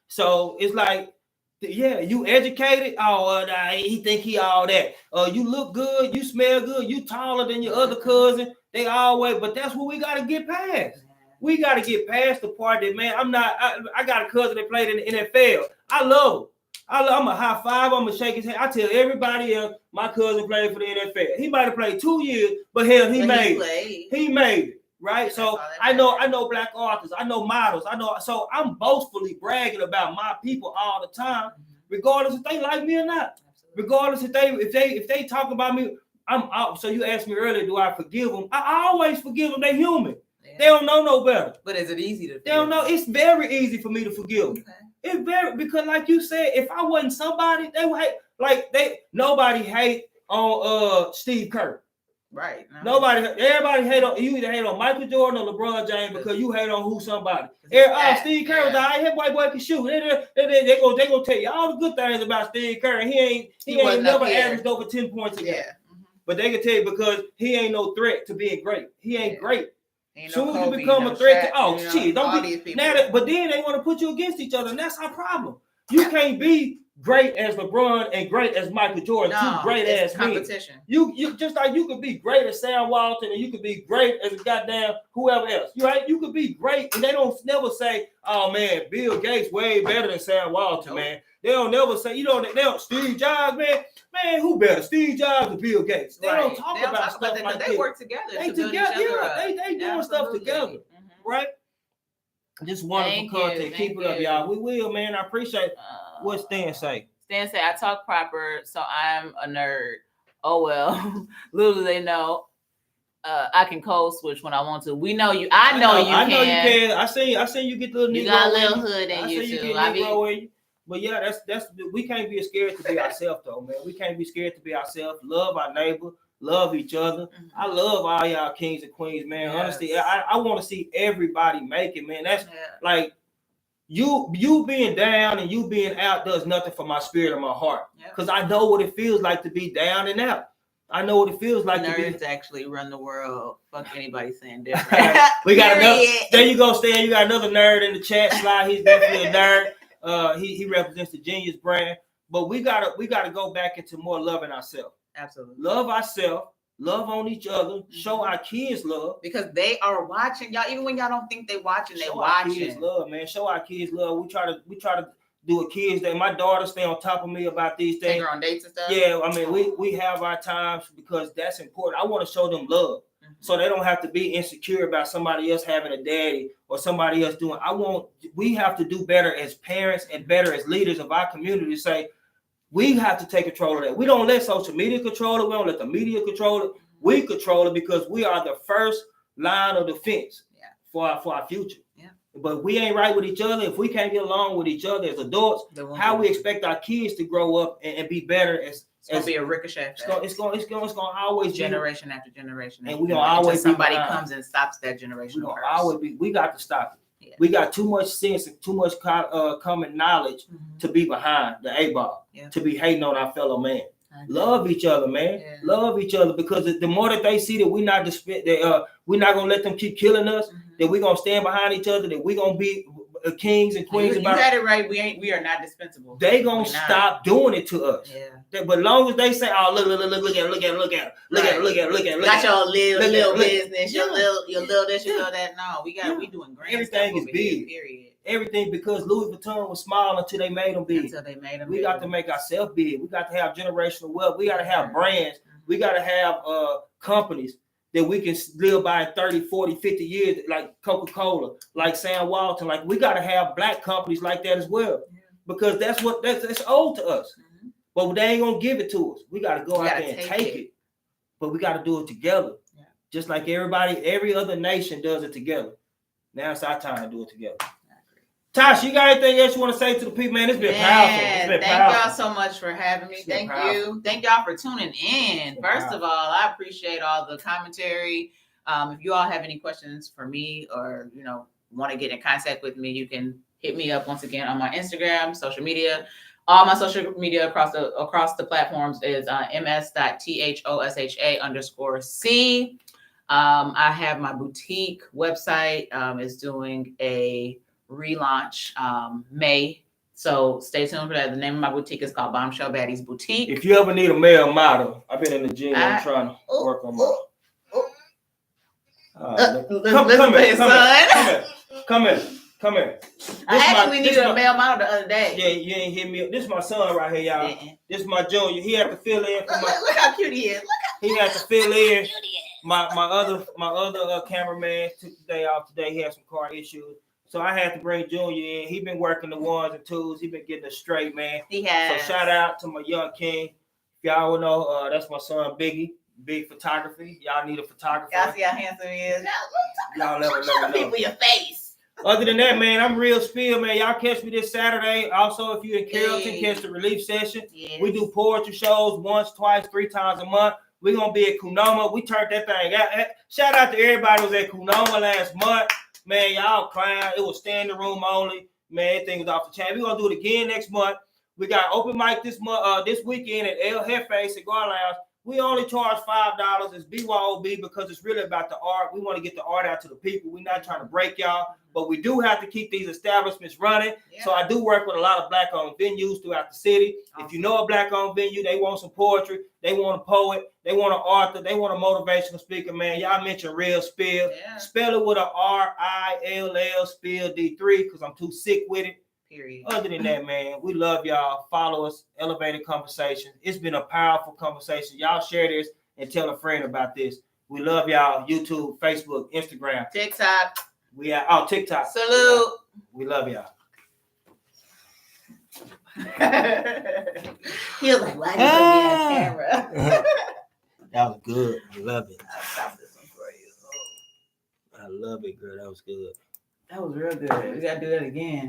So it's like, you educated. He think he all that. You look good. You smell good. You taller than your other cousin. They always, but that's what we got to get past. We got to get past the part that, man, I got a cousin that played in the NFL. I love him. I'm a high five. I'm gonna shake his hand. I tell everybody else, my cousin played for the NFL. He might have played 2 years, but hell, he made it. He made it. Right, so I know Black authors, I know models, so I'm boastfully bragging about my people all the time, regardless if they like me or not. Regardless if they talk about me, I'm out. So you asked me earlier, do I forgive them? I always forgive them. They're human. Yeah. They don't know no better. But is it easy to forgive? They don't know. It's very easy for me to forgive them. Okay. It's because like you said, if I wasn't somebody, they would hate. Nobody hate on Steve Kerr. Right. No. Everybody hate on you. Either hate on Michael Jordan or LeBron James because you hate on who somebody. Steve Kerr was all right. That white boy can shoot. They gonna tell you all the good things about Steve Kerr. He ain't never averaged over 10 points a game. Mm-hmm. But they can tell you because he ain't no threat to being great. He ain't great. Soon as you become a threat, don't be now. But then they want to put you against each other, and that's our problem. You can't be great as LeBron and great as Michael Jordan. No, two great ass men. competition. You just like you could be great as Sam Walton and you could be great as a goddamn whoever else. You right? You could be great, and they don't never say, "Oh man, Bill Gates way better than Sam Walton, man." They don't never say, they don't Steve Jobs, man, who better, Steve Jobs or Bill Gates? They don't talk about stuff like that. They work together. They to build together, each other up. they doing stuff together, right? Just wonderful content. Keep it up, y'all. We will, man. I appreciate what Stan say. Stan said, I talk proper, so I'm a nerd. Oh, well. Little do they know, I can code switch when I want to. We know you. I know you can. I seen you get the little You Negro got a little hood in you, too. But yeah, that's we can't be scared to be ourselves, though, man. We can't be scared to be ourselves. Love our neighbor. Love each other. Mm-hmm. I love all y'all kings and queens, man. Yes. Honestly, I want to see everybody make it, man. That's like you being down and you being out does nothing for my spirit and my heart. Because I know what it feels like to be down and out. I know what it feels like. Nerds actually run the world. Fuck anybody saying different. We got another. There you go, Stan. You got another nerd in the chat slide. He's definitely a nerd. He represents the Genius brand. But we gotta go back into more loving ourselves. Absolutely. Love ourselves, love on each other, show our kids love. Because they are watching y'all, even when y'all don't think they watching, they watching. Show our kids love, man. Show our kids love. We try to do a kids day. My daughter stay on top of me about these things. Take her on dates and stuff. Yeah, I mean, we have our times because that's important. I want to show them love. So they don't have to be insecure about somebody else having a daddy or somebody else doing. We have to do better as parents and better as leaders of our community to say, we have to take control of that. We don't let social media control it. We don't let the media control it. We control it because we are the first line of defense for our future. Yeah. But we ain't right with each other. If we can't get along with each other as adults, how we expect our kids to grow up and be better as it's gonna be a ricochet. It's gonna always generation after generation, and we gonna always somebody comes and stops that generation. We got to stop it. Yeah. We got too much sense and too much common knowledge to be behind the A-ball, to be hating on our fellow man. Love each other, man. Yeah. Love each other because the more that they see that we're not gonna let them keep killing us, that we're gonna stand behind each other, that we're gonna be kings and queens. You had it right. We are not dispensable. They gonna stop doing it to us. Yeah. But as long as they say, "Oh, look at it." Got your little business, your little this, your little that. No, we doing great. Everything is big. Period. Everything because Louis Vuitton was small until they made them big. We got to make ourselves big. We got to have generational wealth. We got to have brands. We got to have companies that we can live by in 30, 40, 50 years, like Coca-Cola, like Sam Walton. Like we got to have black companies like that as well, because that's owed to us. But they ain't gonna give it to us. We got to go out there and take it. But we got to do it together, just like every other nation does it together. Now it's our time to do it together. Tosh, you got anything else you want to say to the people, man? It's been powerful. Thank y'all so much for having me. Thank you. Thank y'all for tuning in. First of all, I appreciate all the commentary. If you all have any questions for me or, want to get in contact with me, you can hit me up once again on my Instagram, social media. All my social media across the platforms is ms.thosha_C. I have my boutique website is doing a relaunch May, so stay tuned for that. The name of my boutique is called Bombshell Baddies Boutique. If you ever need a male model, I've been in the gym. I'm trying to work on my. Come here. I actually needed a male model the other day. Yeah, you ain't hit me. This is my son right here, y'all. This is my junior. He had to fill in. Look how cute he is. He had to fill in. My other cameraman took the day off today. He had some car issues. So I had to bring Junior in. He been working the ones and twos. He been getting it straight, man. He has. So shout out to my young king. If y'all will know, that's my son Biggie. Big photography. Y'all need a photographer. Y'all see how handsome he is. Y'all never know. People your face. Other than that, man, I'm real spill, man. Y'all catch me this Saturday. Also, if you're in Carrollton, catch the relief session. Yes. We do poetry shows once, twice, 3 times a month. We're gonna be at Kunoma. We turned that thing out. Shout out to everybody who was at Kunoma last month. Man, y'all crying. It was standing room only. Man, everything was off the chain. We're gonna do it again next month. We got open mic this weekend at El Jefe Cigar Lounge. We only charge $5. It's BYOB because it's really about the art. We want to get the art out to the people. We're not trying to break y'all, but we do have to keep these establishments running. Yeah. So I do work with a lot of Black-owned venues throughout the city. Awesome. If you know a Black-owned venue, they want some poetry, they want a poet, they want an author, they want a motivational speaker, man. Y'all mentioned Real Spill. Yeah. Spell it with a RILL Spill D3 because I'm too sick with it. Period. Other than that, man, we love y'all. Follow us, Elevated Conversation. It's been a powerful conversation. Y'all share this and tell a friend about this. We love y'all. YouTube, Facebook, Instagram. TikTok. We are TikTok. Salute. We love y'all. He was like, why did you put me on camera? That was good. I love it. I'll stop this one for you. I love it, girl. That was good. That was real good. We gotta do that again.